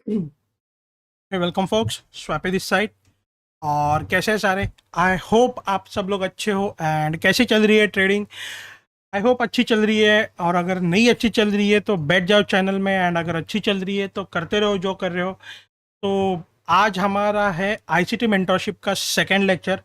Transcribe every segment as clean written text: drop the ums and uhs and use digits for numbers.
Welcome folks, Swati this side. और कैसे हैं सारे? आई होप आप सब लोग अच्छे हो। एंड कैसे चल रही है ट्रेडिंग? आई होप अच्छी चल रही है। और अगर नहीं अच्छी चल रही है तो बैठ जाओ चैनल में, एंड अगर अच्छी चल रही है तो करते रहो जो कर रहे हो। तो आज हमारा है आईसीटी मेंटरशिप का सेकंड लेक्चर।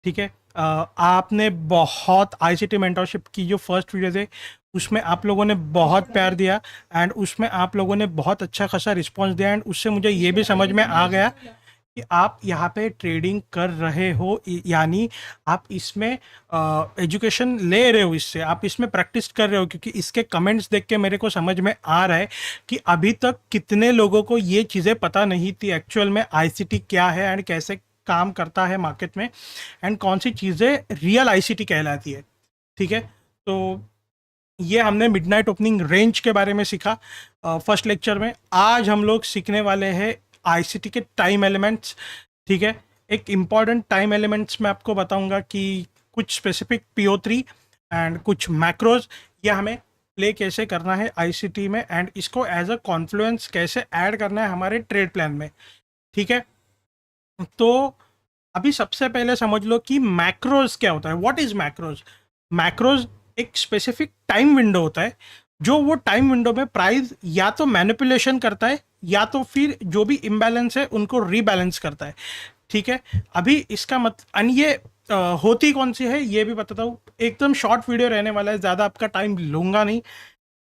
ठीक है। आपने बहुत आईसीटी मेंटरशिप की जो फर्स्ट वीडियो थे उसमें आप लोगों ने बहुत प्यार दिया, एंड उसमें आप लोगों ने बहुत अच्छा खासा रिस्पॉन्स दिया, एंड उससे मुझे ये भी समझ में आ गया कि आप यहाँ पे ट्रेडिंग कर रहे हो, यानी आप इसमें एजुकेशन ले रहे हो, इससे आप इसमें प्रैक्टिस कर रहे हो। क्योंकि इसके कमेंट्स देख के मेरे को समझ में आ रहा है कि अभी तक कितने लोगों को ये चीज़ें पता नहीं थी एक्चुअल में आईसीटी क्या है एंड कैसे काम करता है मार्केट में, एंड कौन सी चीज़ें रियल आईसीटी कहलाती है। ठीक है। तो ये हमने मिडनाइट ओपनिंग रेंज के बारे में सीखा फर्स्ट लेक्चर में। आज हम लोग सीखने वाले हैं आईसीटी के टाइम एलिमेंट्स। ठीक है। एक इम्पॉर्टेंट टाइम एलिमेंट्स मैं आपको बताऊंगा कि कुछ स्पेसिफिक PO3 एंड कुछ मैक्रोज, ये हमें प्ले कैसे करना है आईसीटी में, एंड इसको एज अ कॉन्फ्लुएंस कैसे ऐड करना है हमारे ट्रेड प्लान में। ठीक है। तो अभी सबसे पहले समझ लो कि मैक्रोज क्या होता है। What is macros? मैक्रोज एक स्पेसिफिक टाइम विंडो होता है, जो वो टाइम विंडो में प्राइस या तो मैनिपुलेशन करता है या तो फिर जो भी इम्बैलेंस है उनको रीबैलेंस करता है। ठीक है। अभी इसका ये होती कौन सी है ये भी बताता हूँ। एकदम शॉर्ट वीडियो रहने वाला है, ज़्यादा आपका टाइम लूंगा नहीं,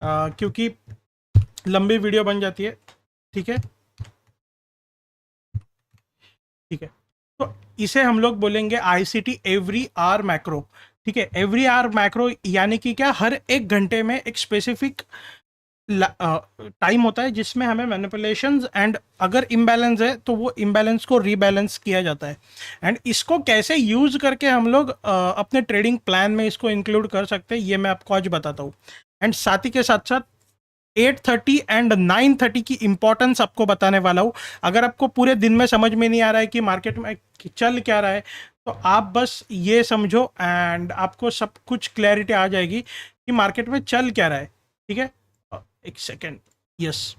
क्योंकि लंबी वीडियो बन जाती है। ठीक है। ठीक है। तो इसे हम लोग बोलेंगे आईसीटी एवरी आवर मैक्रो। ठीक है। एवरी आवर मैक्रो यानी कि क्या, हर एक घंटे में एक स्पेसिफिक टाइम होता है जिसमें हमें मैनिपुलेशंस एंड अगर इम्बैलेंस है तो वो इम्बैलेंस को रीबैलेंस किया जाता है। एंड इसको कैसे यूज करके हम लोग अपने ट्रेडिंग प्लान में इसको इंक्लूड कर सकते हैं, ये मैं आपको आज बताता हूँ। एंड साथ ही के साथ साथ 8:30 एंड 9:30 की इंपॉर्टेंस आपको बताने वाला हूँ। अगर आपको पूरे दिन में समझ में नहीं आ रहा है कि मार्केट में चल क्या रहा है, तो आप बस ये समझो एंड आपको सब कुछ क्लैरिटी आ जाएगी कि मार्केट में चल क्या रहा है। ठीक है। एक सेकेंड। यस।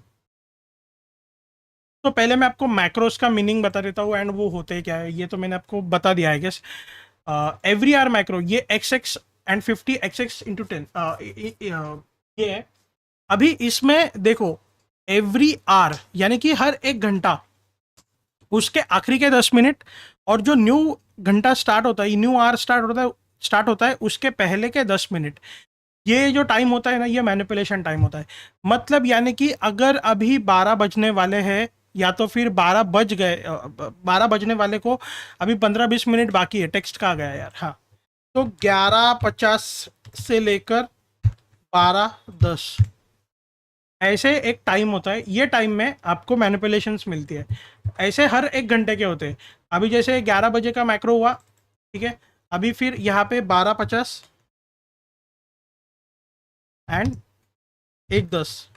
तो पहले मैं आपको मैक्रोस का मीनिंग बता देता हूँ एंड वो होते क्या है, ये तो मैंने आपको बता दिया है गेस। एवरी आर मैक्रो, ये XX एंड 50 XX इंटू 10, ये है। अभी इसमें देखो, एवरी आर यानी कि हर एक घंटा, उसके आखिरी के 10 मिनट, और जो न्यू घंटा स्टार्ट होता है, न्यू आर स्टार्ट होता है उसके पहले के 10 मिनट, ये जो टाइम होता है ना, ये मैनिपुलेशन टाइम होता है। मतलब यानी कि अगर अभी 12 बजने वाले हैं या तो फिर 12 बज गए, 12 बजने वाले को अभी 15-20 मिनट बाकी है। टेक्स्ट का आ गया यार, हाँ। तो 11:50 से लेकर 12:10 ऐसे एक टाइम होता है। ये टाइम में आपको मैनिपुलेशंस मिलती है। ऐसे हर एक घंटे के होते हैं। अभी जैसे 11 बजे का मैक्रो हुआ, ठीक है। अभी फिर यहाँ पे 12:50 एंड 1:10,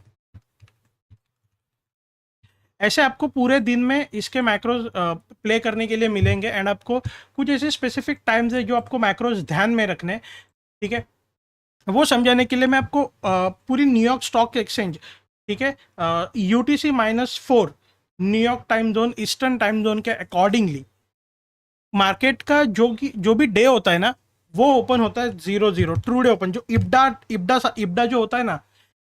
ऐसे आपको पूरे दिन में इसके मैक्रोज प्ले करने के लिए मिलेंगे। एंड आपको कुछ ऐसे स्पेसिफिक टाइम्स है जो आपको मैक्रोज ध्यान में रखने। ठीक है। वो समझाने के लिए मैं आपको पूरी न्यूयॉर्क स्टॉक एक्सचेंज, ठीक है, UTC-4 New York time zone, eastern time zone के अकॉर्डिंगली मार्केट का जो भी डे होता है ना, वो ओपन होता है 00 ट्रू डे ओपन। जो इब्डा इब्डा इब्डा जो होता है ना,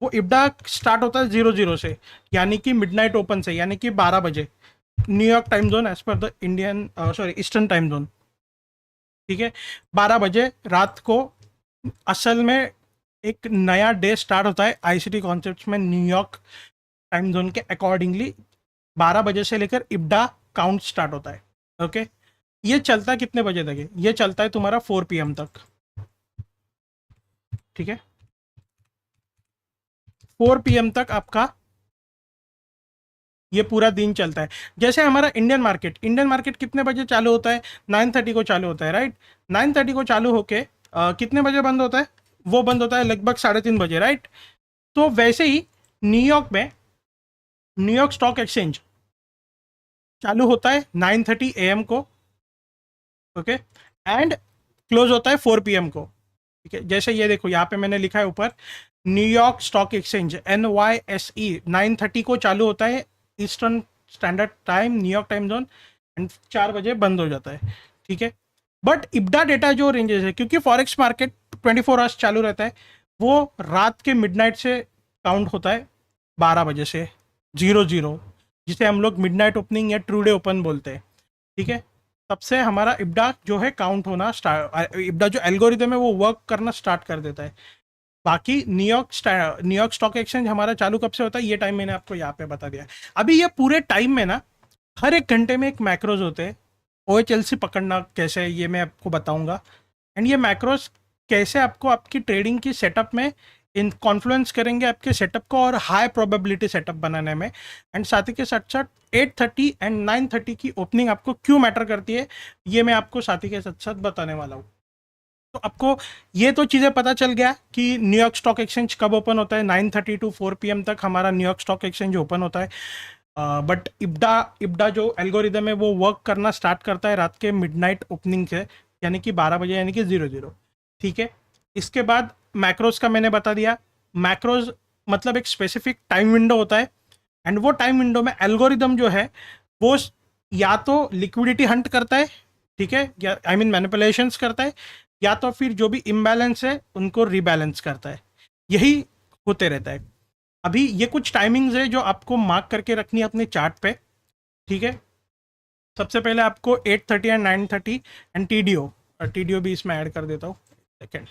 वो इब्डा स्टार्ट होता है 00 से, यानी कि मिडनाइट ओपन से, यानी कि 12 बजे New York time zone as per the Indian, sorry, eastern time zone. ठीक है। 12 बजे रात को असल में एक नया डे स्टार्ट होता है आईसीटी कॉन्सेप्ट्स में न्यूयॉर्क टाइम जोन के अकॉर्डिंगली। 12 बजे से लेकर इब्डा काउंट स्टार्ट होता है। ओके। ये चलता है कितने बजे तक है? ये चलता है तुम्हारा 4 PM तक। ठीक है। 4 PM तक आपका ये पूरा दिन चलता है। जैसे हमारा इंडियन मार्केट कितने बजे चालू होता है? 9:30 को चालू होता है, राइट। 9:30 को चालू होके कितने बजे बंद होता है? वो बंद होता है लगभग 3:30 बजे, राइट। तो वैसे ही न्यूयॉर्क में न्यूयॉर्क स्टॉक एक्सचेंज चालू होता है 9:30 AM को। ओके। एंड क्लोज होता है 4 PM को। ठीक है। जैसे ये देखो, यहाँ पे मैंने लिखा है ऊपर, न्यूयॉर्क स्टॉक एक्सचेंज NYSE 9:30 को चालू होता है eastern standard time, New York time zone, and 4 बजे बंद हो जाता है, ठीक है। बट इब्डा डेटा जो रेंजेस है, क्योंकि फॉरेक्स मार्केट 24 आवर्स चालू रहता है, वो रात के मिडनाइट से काउंट होता है, 12 बजे से 00, जिसे हम लोग मिडनाइट ओपनिंग या ट्रू डे ओपन बोलते हैं, ठीक है। तब से हमारा इब्डा जो है काउंट होना स्टार्ट, इब्डा जो एल्गोरिदम है वो वर्क करना स्टार्ट कर देता है। बाकी न्यूयॉर्क स्टॉक एक्सचेंज हमारा चालू कब से होता है, ये टाइम मैंने आपको यहाँ पे बता दिया। अभी ये पूरे टाइम में ना हर एक घंटे में एक मैक्रोज होते हैं। OHLC पकड़ना कैसे है ये मैं आपको बताऊंगा, एंड ये मैक्रोज कैसे आपको आपकी ट्रेडिंग की सेटअप में इन कॉन्फ्लुएंस करेंगे आपके सेटअप को और हाई प्रोबेबिलिटी सेटअप बनाने में। एंड साथ ही के साथ साथ 8:30 एंड 9:30 की ओपनिंग आपको क्यों मैटर करती है, ये मैं आपको साथ ही के साथ साथ बताने वाला हूँ। तो आपको ये तो चीज़ें पता चल गया कि न्यूयॉर्क स्टॉक एक्सचेंज कब ओपन होता है, 9:30 टू 4 PM तक हमारा न्यूयॉर्क स्टॉक एक्सचेंज ओपन होता है। बट इब्डा जो एल्गोरिदम है वो वर्क करना स्टार्ट करता है रात के मिडनाइट ओपनिंग से, यानी कि 12 बजे, यानी कि 00, ठीक है। इसके बाद मैक्रोज का मैंने बता दिया। मैक्रोज मतलब एक स्पेसिफिक टाइम विंडो होता है, एंड वो टाइम विंडो में एल्गोरिदम जो है वो या तो लिक्विडिटी हंट करता है, ठीक है, या आई मीन मैनिपुलेशंस करता है, या तो फिर जो भी इम्बैलेंस है उनको रीबैलेंस करता है। यही होते रहता है। अभी ये कुछ टाइमिंग्स है जो आपको मार्क करके रखनी है अपने चार्ट पे, ठीक है। सबसे पहले आपको 8:30 एंड 9:30 एंड टीडीओ भी इसमें ऐड कर देता हूँ, सेकेंड,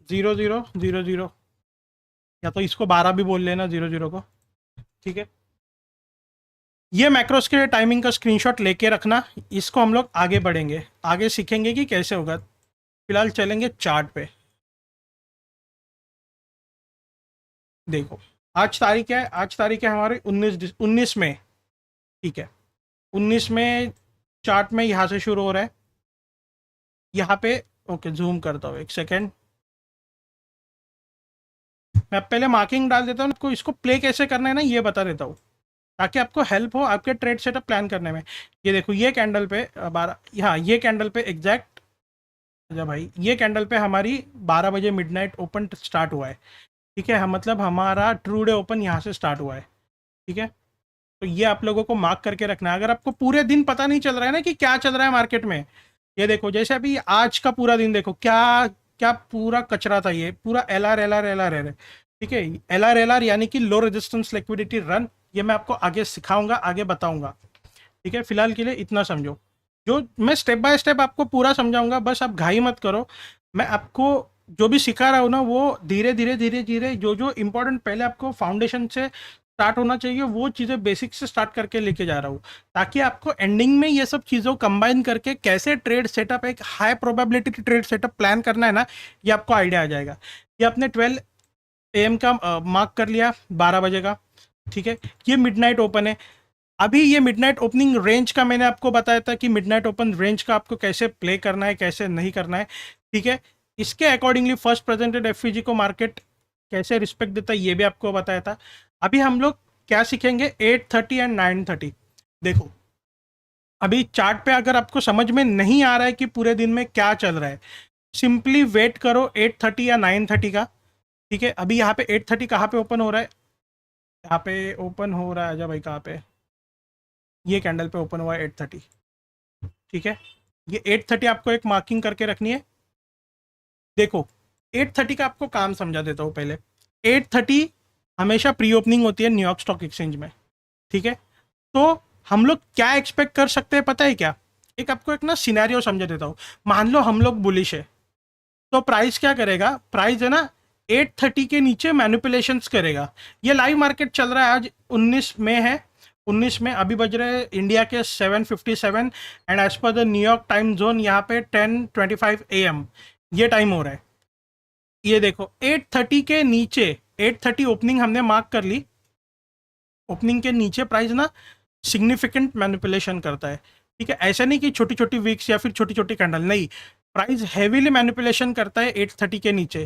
00:00, या तो इसको 12 भी बोल लेना 00 को, ठीक है। ये मैक्रोस के टाइमिंग का स्क्रीनशॉट लेके रखना। इसको हम लोग आगे बढ़ेंगे, आगे सीखेंगे कि कैसे होगा। फिलहाल चलेंगे चार्ट पे। देखो आज तारीख है, आज तारीख है हमारी 19 में, ठीक है। 19 में चार्ट में यहाँ से शुरू हो रहा है, यहाँ पे, ओके जूम करता हूँ एक सेकेंड। मैं पहले मार्किंग डाल देता हूँ, आपको इसको प्ले कैसे करना है ना ये बता देता हूँ, ताकि आपको हेल्प हो आपके ट्रेड सेटअप प्लान करने में। ये देखो ये कैंडल पे 12, हाँ ये कैंडल पे एग्जैक्ट, अच्छा भाई ये कैंडल पे हमारी 12 बजे मिडनाइट ओपन स्टार्ट हुआ है, ठीक है। हम मतलब हमारा ट्रू डे ओपन यहाँ से स्टार्ट हुआ है, ठीक है। तो ये आप लोगों को मार्क करके रखना है। अगर आपको पूरे दिन पता नहीं चल रहा है ना कि क्या चल रहा है मार्केट में, ये देखो जैसे अभी आज का पूरा दिन देखो क्या क्या पूरा कचरा था, ये पूरा एल आर है, ठीक है। एल आर यानी कि लो रेजिस्टेंस लिक्विडिटी रन, ये मैं आपको आगे सिखाऊंगा, आगे बताऊंगा, ठीक है। फिलहाल के लिए इतना समझो, जो मैं स्टेप बाय स्टेप आपको पूरा समझाऊंगा, बस आप घाई मत करो। मैं आपको जो भी सिखा रहा हूँ ना वो धीरे धीरे धीरे धीरे जो जो इम्पोर्टेंट पहले आपको फाउंडेशन से स्टार्ट होना चाहिए वो चीज़ें बेसिक से स्टार्ट करके लेके जा रहा हूँ, ताकि आपको एंडिंग में ये सब चीज़ों कंबाइन करके कैसे ट्रेड सेटअप, एक high probability trade setup plan करना है ना, ये आपको आइडिया आ जाएगा। ये आपने 12 AM का मार्क कर लिया, 12 बजे का, ठीक है। ये मिडनाइट ओपन है। अभी ये मिडनाइट ओपनिंग रेंज का मैंने आपको बताया था कि मिडनाइट ओपन रेंज का आपको कैसे प्ले करना है, कैसे नहीं करना है, ठीक है। इसके अकॉर्डिंगली फर्स्ट प्रेजेंटेड एफईजी को मार्केट कैसे रिस्पेक्ट देता है ये भी आपको बताया था। अभी हम लोग क्या सीखेंगे, 8:30 एंड 9:30। देखो अभी चार्ट पे अगर आपको समझ में नहीं आ रहा है कि पूरे दिन में क्या चल रहा है, सिंपली वेट करो 8:30 या 9:30 का, ठीक है। अभी यहाँ पे 8:30 कहाँ पे ओपन हो रहा है, यहाँ पे ओपन हो रहा है, आजा भाई कहाँ पे, ये कैंडल पे ओपन हुआ है 8:30, ठीक है। ये 8:30 आपको एक मार्किंग करके रखनी है। देखो 8:30 का आपको काम समझा देता हूँ पहले। 8:30 हमेशा प्री ओपनिंग होती है न्यूयॉर्क स्टॉक एक्सचेंज में, ठीक है। तो हम लोग क्या एक्सपेक्ट कर सकते हैं पता है क्या, एक आपको एक ना सिनेरियो समझा देता हूँ। मान लो हम लोग बुलिश है, तो प्राइस क्या करेगा, प्राइस है ना 8:30 के नीचे मैनिपुलेशंस करेगा। ये लाइव मार्केट चल रहा है, आज 19 मई है, 19 में अभी बज रहे हैं इंडिया के 7:57, and as per the New York time zone यहाँ पे 10:25 AM ये टाइम हो रहा है। ये देखो 8:30 के नीचे, 8:30 ओपनिंग हमने मार्क कर ली, ओपनिंग के नीचे प्राइस ना सिग्निफिकेंट मैनिपुलेशन करता है, ठीक है। ऐसा नहीं कि छोटी छोटी वीक्स या फिर छोटी छोटी कैंडल, नहीं, प्राइस हैवीली मैनिपुलेशन करता है 8:30 के नीचे,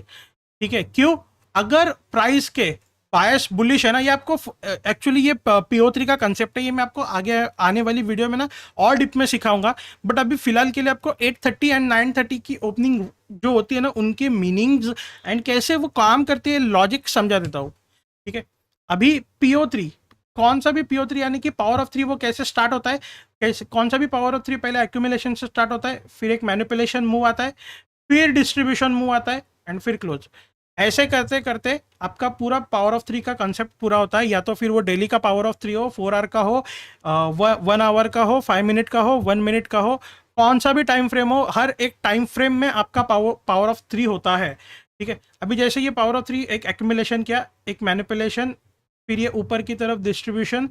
ठीक है। क्यों, अगर प्राइस के बायस बुलिश है ना, ये आपको एक्चुअली ये PO3 का कंसेप्ट है, ये मैं आपको आगे आने वाली वीडियो में ना और डिप में सिखाऊंगा। बट अभी फिलहाल के लिए आपको 8:30 एंड 9:30 की ओपनिंग जो होती है ना उनके मीनिंग्स एंड कैसे वो काम करती है लॉजिक समझा देता हूँ, ठीक है। अभी PO3 कौन सा भी PO3 यानी कि पावर ऑफ 3 वो कैसे स्टार्ट होता है, कैसे कौन सा भी पावर ऑफ 3 पहले एक्यूमुलेशन से स्टार्ट होता है, फिर एक मैनिपुलेशन मूव आता है, फिर डिस्ट्रीब्यूशन मूव आता है एंड फिर क्लोज। ऐसे करते करते आपका पूरा पावर ऑफ 3 का कंसेप्ट पूरा होता है। या तो फिर वो डेली का पावर ऑफ 3 हो, 4 आवर का हो, 1 आवर का हो, 5 मिनट का हो, 1 मिनट का हो, कौन सा भी टाइम फ्रेम हो, हर एक टाइम फ्रेम में आपका पावर ऑफ 3 होता है। ठीक है, अभी जैसे ये पावर ऑफ 3 एक एक्यूमुलेशन किया, एक मैनिपुलेशन, फिर ये ऊपर की तरफ डिस्ट्रीब्यूशन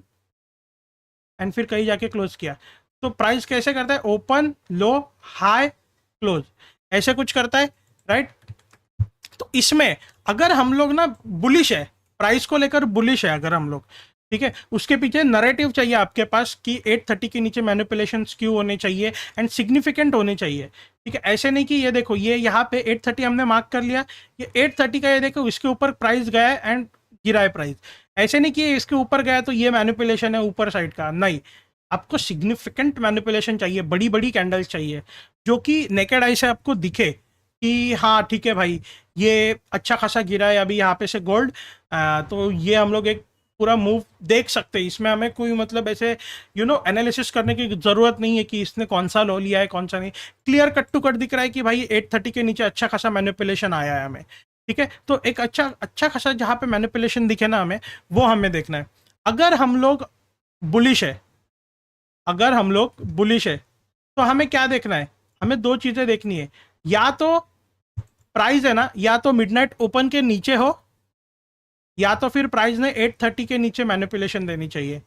एंड फिर कहीं जाके क्लोज किया। तो प्राइस कैसे करता है, ओपन, लो, हाई, क्लोज, ऐसे कुछ करता है, राइट। तो इसमें अगर हम लोग ना बुलिश है, प्राइस को लेकर बुलिश है अगर हम लोग, ठीक है, उसके पीछे नैरेटिव चाहिए आपके पास कि 830 के नीचे मैनिपुलेशन क्यों होने चाहिए एंड सिग्निफिकेंट होने चाहिए। ठीक है, ऐसे नहीं कि ये देखो ये यहाँ पे 830 हमने मार्क कर लिया, ये 830 का, ये देखो इसके ऊपर प्राइस गया एंड गिरा है प्राइस, ऐसे नहीं कि इसके ऊपर गया तो ये मैनिपुलेशन है ऊपर साइड का, नहीं। आपको सिग्निफिकेंट मैनिपुलेशन चाहिए, बड़ी बड़ी कैंडल्स चाहिए जो कि नेकेड आई से आपको दिखे कि हाँ ठीक है भाई, ये अच्छा खासा गिरा है अभी यहाँ पे से गोल्ड, तो ये हम लोग एक पूरा मूव देख सकते हैं। इसमें हमें कोई मतलब ऐसे एनालिसिस करने की ज़रूरत नहीं है कि इसने कौन सा लो लिया है कौन सा नहीं, क्लियर कट टू कट दिख रहा है कि भाई 830 के नीचे अच्छा खासा मैनिपुलेशन आया है हमें। ठीक है, तो एक अच्छा खासा जहाँ पे मैनिपुलेशन दिखे ना हमें, वो हमें देखना है। अगर हम लोग बुलिश है, अगर हम लोग बुलिश है तो हमें क्या देखना है, हमें दो चीज़ें देखनी है। या तो प्राइस है ना, या तो मिडनाइट ओपन के नीचे हो, या तो फिर प्राइस ने 830 के नीचे मैनिपुलेशन देनी चाहिए।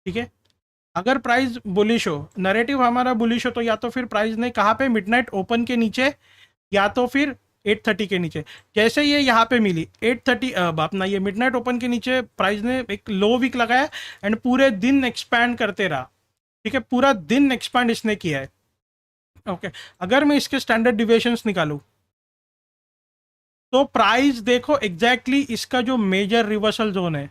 ठीक है, अगर प्राइस बुलिश हो, नैरेटिव हमारा बुलिश हो, तो या तो फिर प्राइस ने कहाँ पे, मिडनाइट ओपन के नीचे, या तो फिर 830 के नीचे। जैसे ये यहाँ पे मिली 830, अपना ये मिडनाइट ओपन के नीचे प्राइस ने एक लो वीक लगाया एंड पूरे दिन एक्सपैंड करते रहा। ठीक है, पूरा दिन एक्सपैंड इसने किया है। ओके, अगर मैं इसके स्टैंडर्ड डिविएशंस निकालूं तो प्राइस देखो एग्जैक्टली इसका जो मेजर रिवर्सल जोन है,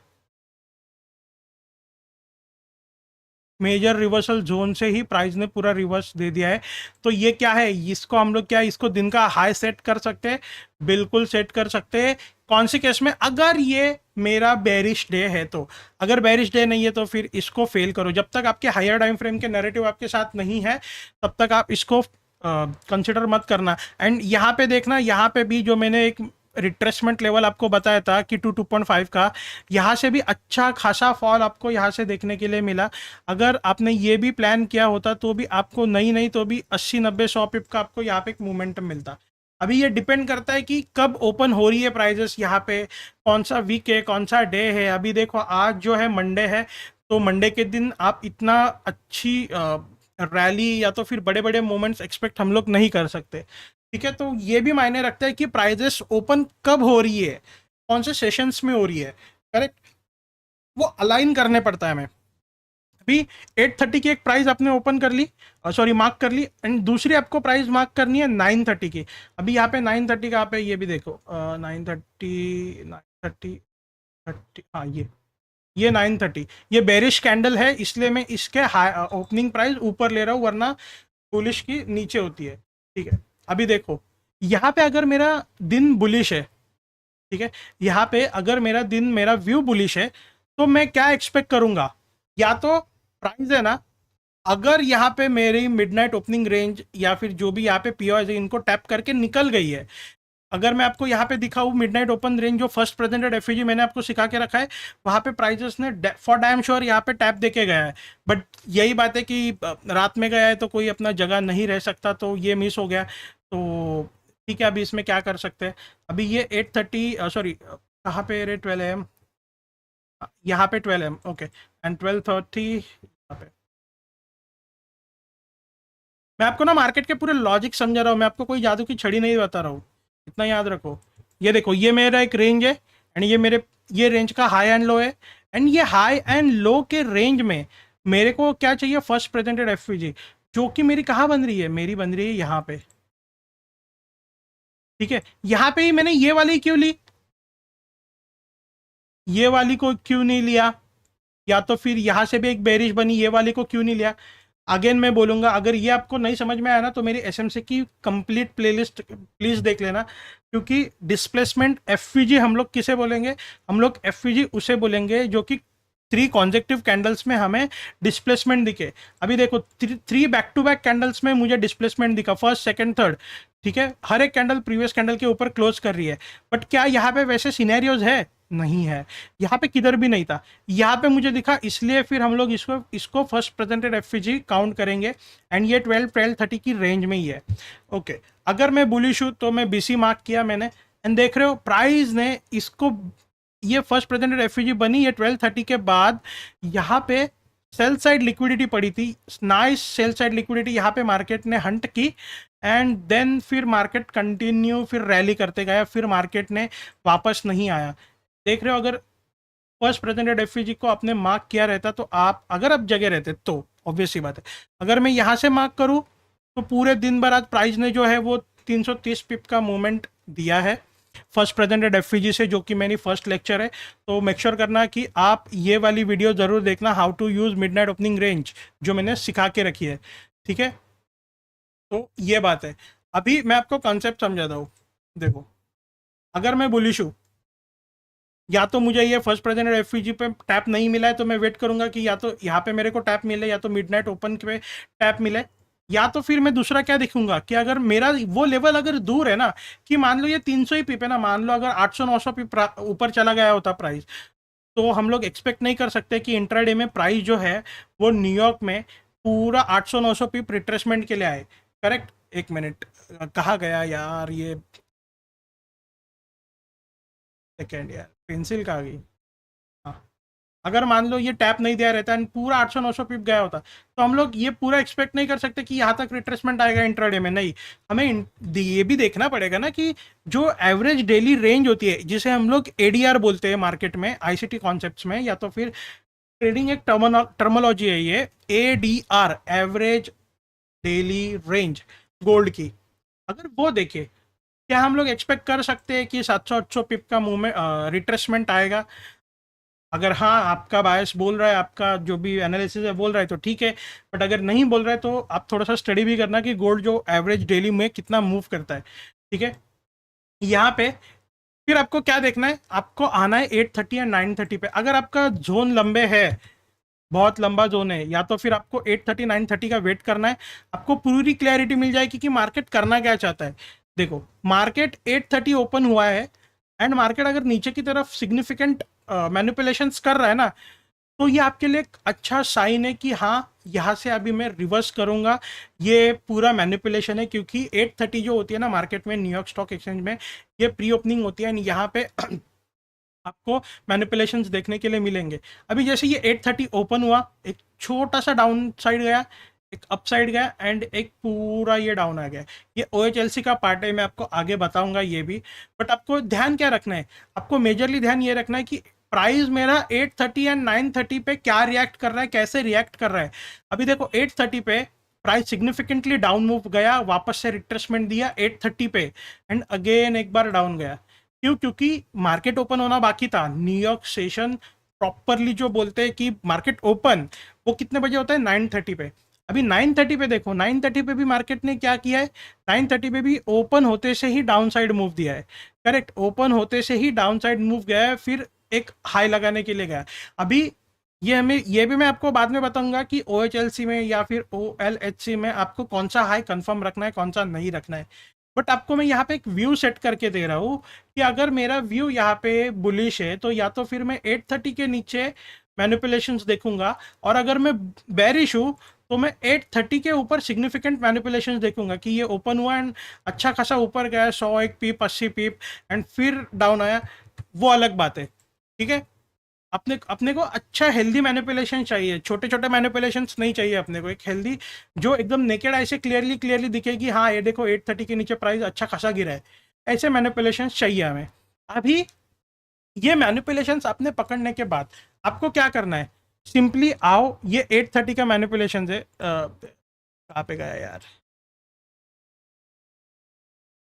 मेजर रिवर्सल जोन से ही प्राइस ने पूरा रिवर्स दे दिया है। तो ये क्या है, इसको हम लोग क्या, इसको दिन का हाई सेट कर सकते हैं, बिल्कुल सेट कर सकते हैं। कौन सी केस में, अगर ये मेरा बेरिश डे है तो, अगर बेरिश डे नहीं है तो फिर इसको फेल करो। जब तक आपके हायर टाइम फ्रेम के नैरेटिव आपके साथ नहीं है तब तक आप इसको कंसिडर मत करना। एंड यहाँ पे देखना, यहाँ पे भी जो मैंने एक रिट्रेसमेंट लेवल आपको बताया था कि 2.5 का, यहाँ से भी अच्छा खासा फॉल आपको यहाँ से देखने के लिए मिला। अगर आपने ये भी प्लान किया होता तो भी आपको नहीं तो भी 80-90-100 पिप का आपको यहाँ पे एक मोमेंटम मिलता। अभी ये डिपेंड करता है कि कब ओपन हो रही है प्राइजेस, यहाँ पे कौन सा वीक है, कौन सा डे है। अभी देखो आज जो है मंडे है, तो मंडे के दिन आप इतना अच्छी रैली या तो फिर बड़े बड़े मोमेंट्स एक्सपेक्ट हम लोग नहीं कर सकते। ठीक है, तो ये भी मायने रखता है कि प्राइजेस ओपन कब हो रही है, कौन से सेशंस में हो रही है, करेक्ट, वो अलाइन करने पड़ता है हमें। अभी 830 की एक प्राइस आपने ओपन कर ली, सॉरी मार्क कर ली, एंड दूसरी आपको प्राइस मार्क करनी है 930 की। अभी यहाँ पे 930 का पे ये भी देखो, 930, हाँ ये 930, ये बेरिश कैंडल है, इसलिए मैं इसके ओपनिंग प्राइस ऊपर ले रहा हूँ, वरना बुलिश की नीचे होती है। ठीक है, अभी देखो यहाँ पे अगर मेरा दिन बुलिश है, ठीक है, यहाँ पे अगर मेरा दिन, मेरा व्यू बुलिश है, तो मैं क्या एक्सपेक्ट करूंगा, या तो प्राइस है ना, अगर यहाँ पे मेरी मिडनाइट ओपनिंग रेंज या फिर जो भी यहाँ पे पीओ है इनको टैप करके निकल गई है। अगर मैं आपको यहाँ पे दिखाऊँ मिडनाइट ओपन रेंज जो फर्स्ट प्रेजेंटेड एफईजी मैंने आपको सिखा के रखा है, वहाँ पे प्राइजेस ने फॉर डैम श्योर यहाँ पे टैप देके गया है। बट यही बात है कि रात में गया है तो कोई अपना जगह नहीं रह सकता, तो ये मिस हो गया। तो ठीक है, अभी इसमें क्या कर सकते हैं। अभी ये 830, सॉरी कहाँ पे रे, 12 AM, यहाँ पे 12 AM, ओके, एंड 1230 यहाँ पे। मैं आपको ना मार्केट के पूरे लॉजिक समझा रहा हूँ, मैं आपको कोई जादू की छड़ी नहीं बता रहा हूँ, इतना याद रखो। ये देखो ये मेरा एक रेंज है, एंड ये रेंज का हाई एंड लो है, एंड ये हाई एंड लो के रेंज में मेरे को क्या चाहिए, फर्स्ट प्रेजेंटेड एफवीजी, जो कि मेरी कहाँ बन रही है, मेरी बन रही है यहाँ पे। ठीक है, यहाँ पे ही मैंने ये वाली क्यों ली, ये वाली को क्यों नहीं लिया, या तो फिर यहाँ से भी एक बेरिश बनी, ये वाली को क्यों नहीं लिया। अगेन मैं बोलूँगा, अगर ये आपको नहीं समझ में आया ना तो मेरी एसएमसी की कंप्लीट प्लेलिस्ट प्लीज़ देख लेना, क्योंकि डिस्प्लेसमेंट एफवीजी हम लोग किसे बोलेंगे, हम लोग एफवीजी उसे बोलेंगे जो कि 3 कॉन्जेक्टिव कैंडल्स में हमें डिस्प्लेसमेंट दिखे। अभी देखो 3 बैक टू बैक कैंडल्स में मुझे डिस्प्लेसमेंट दिखा, फर्स्ट सेकंड थर्ड, ठीक है, हर एक कैंडल प्रीवियस कैंडल के ऊपर क्लोज कर रही है। बट क्या यहाँ पे वैसे सिनेरियोज है? नहीं है, यहाँ पे किधर भी नहीं था, यहाँ पे मुझे दिखा, इसलिए फिर हम लोग इसको इसको फर्स्ट प्रेजेंटेड एफपीजी काउंट करेंगे एंड ये 12-30 की रेंज में ही है। ओके, अगर मैं बुलिश हूँ तो मैं बीसी मार्क किया मैंने, एंड देख रहे हो प्राइस ने इसको, ये फर्स्ट प्रेजेंटेड एफपीजी बनी ये 12:30 के बाद, यहाँ पे सेल साइड लिक्विडिटी पड़ी थी, नाइस सेल साइड लिक्विडिटी यहाँ पे मार्केट ने हंट की, एंड देन फिर मार्केट कंटिन्यू फिर रैली करते गया, फिर मार्केट ने वापस नहीं आया। देख रहे हो, अगर फर्स्ट प्रेजेंटेड एफपीजी को आपने मार्क किया रहता तो आप, अगर आप जगह रहते तो ऑब्वियस सी बात है, अगर मैं यहाँ से मार्क करूँ तो पूरे दिन भर आज प्राइस ने जो है वो 330 पिप का मूवमेंट दिया है फर्स्ट प्रेजेंटेड एफपीजी से, जो कि मेरी फर्स्ट लेक्चर है। तो मेक श्योर करना कि आप ये वाली वीडियो ज़रूर देखना, how to use midnight opening range, जो मैंने सिखा के रखी है, ठीक है। तो ये बात है। अभी मैं आपको कॉन्सेप्ट समझाता हूँ। देखो, अगर मैं बुलिश हूँ, या तो मुझे ये फर्स्ट प्रेजेंटेड एफपीजी पे टैप नहीं मिला है तो मैं वेट करूंगा कि या तो यहाँ पे मेरे को टैप मिले, या तो मिडनाइट ओपन पे टैप मिले, या तो फिर मैं दूसरा क्या देखूंगा कि अगर मेरा वो लेवल अगर दूर है ना, कि मान लो ये 300 ही पिप है ना, मान लो अगर 800-900 पिप ऊपर चला गया होता प्राइस, तो हम लोग एक्सपेक्ट नहीं कर सकते कि इंट्राडे में प्राइस जो है वो न्यूयॉर्क में पूरा 800-900 पिप रिट्रेसमेंट के लिए आए। करेक्ट, एक मिनट, कहाँ गया यार ये, सेकेंड यार, पेंसिल कहाँ गई? हाँ, अगर मान लो ये टैप नहीं दिया रहता एंड पूरा 800-900 पिप गया होता, तो हम लोग ये पूरा एक्सपेक्ट नहीं कर सकते कि यहाँ तक रिट्रेसमेंट आएगा इंट्राडे में। नहीं, हमें ये भी देखना पड़ेगा ना कि जो एवरेज डेली रेंज होती है, जिसे हम लोग एडीआर बोलते हैं मार्केट में, आईसीटी कॉन्सेप्ट्स में, या तो फिर ट्रेडिंग एक टर्मोलॉजी है ये, ADR, average daily range gold की, अगर वो देखे, क्या हम लोग एक्सपेक्ट कर सकते हैं कि 700-800 पिप का मूवमेंट रिट्रेसमेंट आएगा? अगर हाँ, आपका बायस बोल रहा है, आपका जो भी एनालिसिस है बोल रहा है तो ठीक है, बट अगर नहीं बोल रहा है तो आप थोड़ा सा स्टडी भी करना कि गोल्ड जो एवरेज डेली में कितना मूव करता है, ठीक है। यहाँ पे फिर आपको क्या देखना है, आपको आना है 830 या 930 पे। अगर आपका जोन लंबे है, बहुत लंबा जोन है, या तो फिर आपको 830 930 का वेट करना है, आपको पूरी क्लैरिटी मिल जाएगी कि मार्केट करना क्या चाहता है। देखो, मार्केट 830 ओपन हुआ है, एंड मार्केट अगर नीचे की तरफ सिग्निफिकेंट मैनिपुलेशंस कर रहा है ना, तो ये आपके लिए एक अच्छा साइन है कि हाँ, यहाँ से अभी मैं रिवर्स करूँगा, ये पूरा मैनिपुलेशन है। क्योंकि 830 जो होती है ना मार्केट में, न्यूयॉर्क स्टॉक एक्सचेंज में, ये प्री ओपनिंग होती है, एंड यहाँ पे आपको मैनिपुलेशंस देखने के लिए मिलेंगे। अभी जैसे ये 830 ओपन हुआ, एक छोटा सा डाउन साइड गया, एक अप साइड गया, एंड एक पूरा ये डाउन आ गया। ये OHLC का पार्ट है, मैं आपको आगे बताऊंगा ये भी। बट आपको ध्यान क्या रखना है, आपको मेजरली ध्यान ये रखना है कि प्राइस मेरा 830 एंड 930 पे क्या रिएक्ट कर रहा है, कैसे रिएक्ट कर रहा है। अभी देखो 830 पे प्राइस सिग्निफिकेंटली डाउन मूव गया, वापस से रिट्रेसमेंट दिया 830 पे, एंड अगेन एक बार डाउन गया। क्यों? क्योंकि मार्केट ओपन होना बाकी था, न्यूयॉर्क सेशन प्रॉपरली जो बोलते हैं कि मार्केट ओपन, वो कितने बजे होता है? 930 पे। अभी 930 पे देखो, 930 पे भी मार्केट ने क्या किया है, 930 पे भी ओपन होते से ही डाउन साइड मूव दिया है। करेक्ट, ओपन होते से ही डाउन साइड मूव गया है, फिर एक हाई लगाने के लिए गया। अभी ये भी मैं आपको बाद में बताऊंगा कि OHLC में या फिर OLHC में आपको कौन सा हाई कंफर्म रखना है, कौन सा नहीं रखना है। बट आपको मैं यहाँ पे एक व्यू सेट करके दे रहा हूँ कि अगर मेरा व्यू यहाँ पे बुलिश है तो या तो फिर मैं 830 के नीचे मैनिपुलेशंस देखूंगा, और अगर मैं बेरिश हूँ तो मैं 830 के ऊपर सिग्निफिकेंट मैनिपुलेशंस देखूंगा कि ये ओपन हुआ एंड अच्छा खासा ऊपर गया, 100 पीप 80 पीप, एंड फिर डाउन आया, वो अलग बात है, ठीक है। अपने अपने को अच्छा हेल्दी मैनिपुलेशन चाहिए, छोटे छोटे मैनिपुलेशंस नहीं चाहिए अपने को, एक हेल्दी जो एकदम नेकेड आई से क्लियरली क्लियरली दिखेगी, हाँ ये देखो 830 के नीचे प्राइस अच्छा खासा गिरा है, ऐसे मैनिपुलेशंस चाहिए हमें। अभी ये मैनिपुलेशंस आपने पकड़ने के बाद आपको क्या करना है, सिंपली आओ, ये 830 का मैनिपुलेशन है, कहाँ पे गया यार,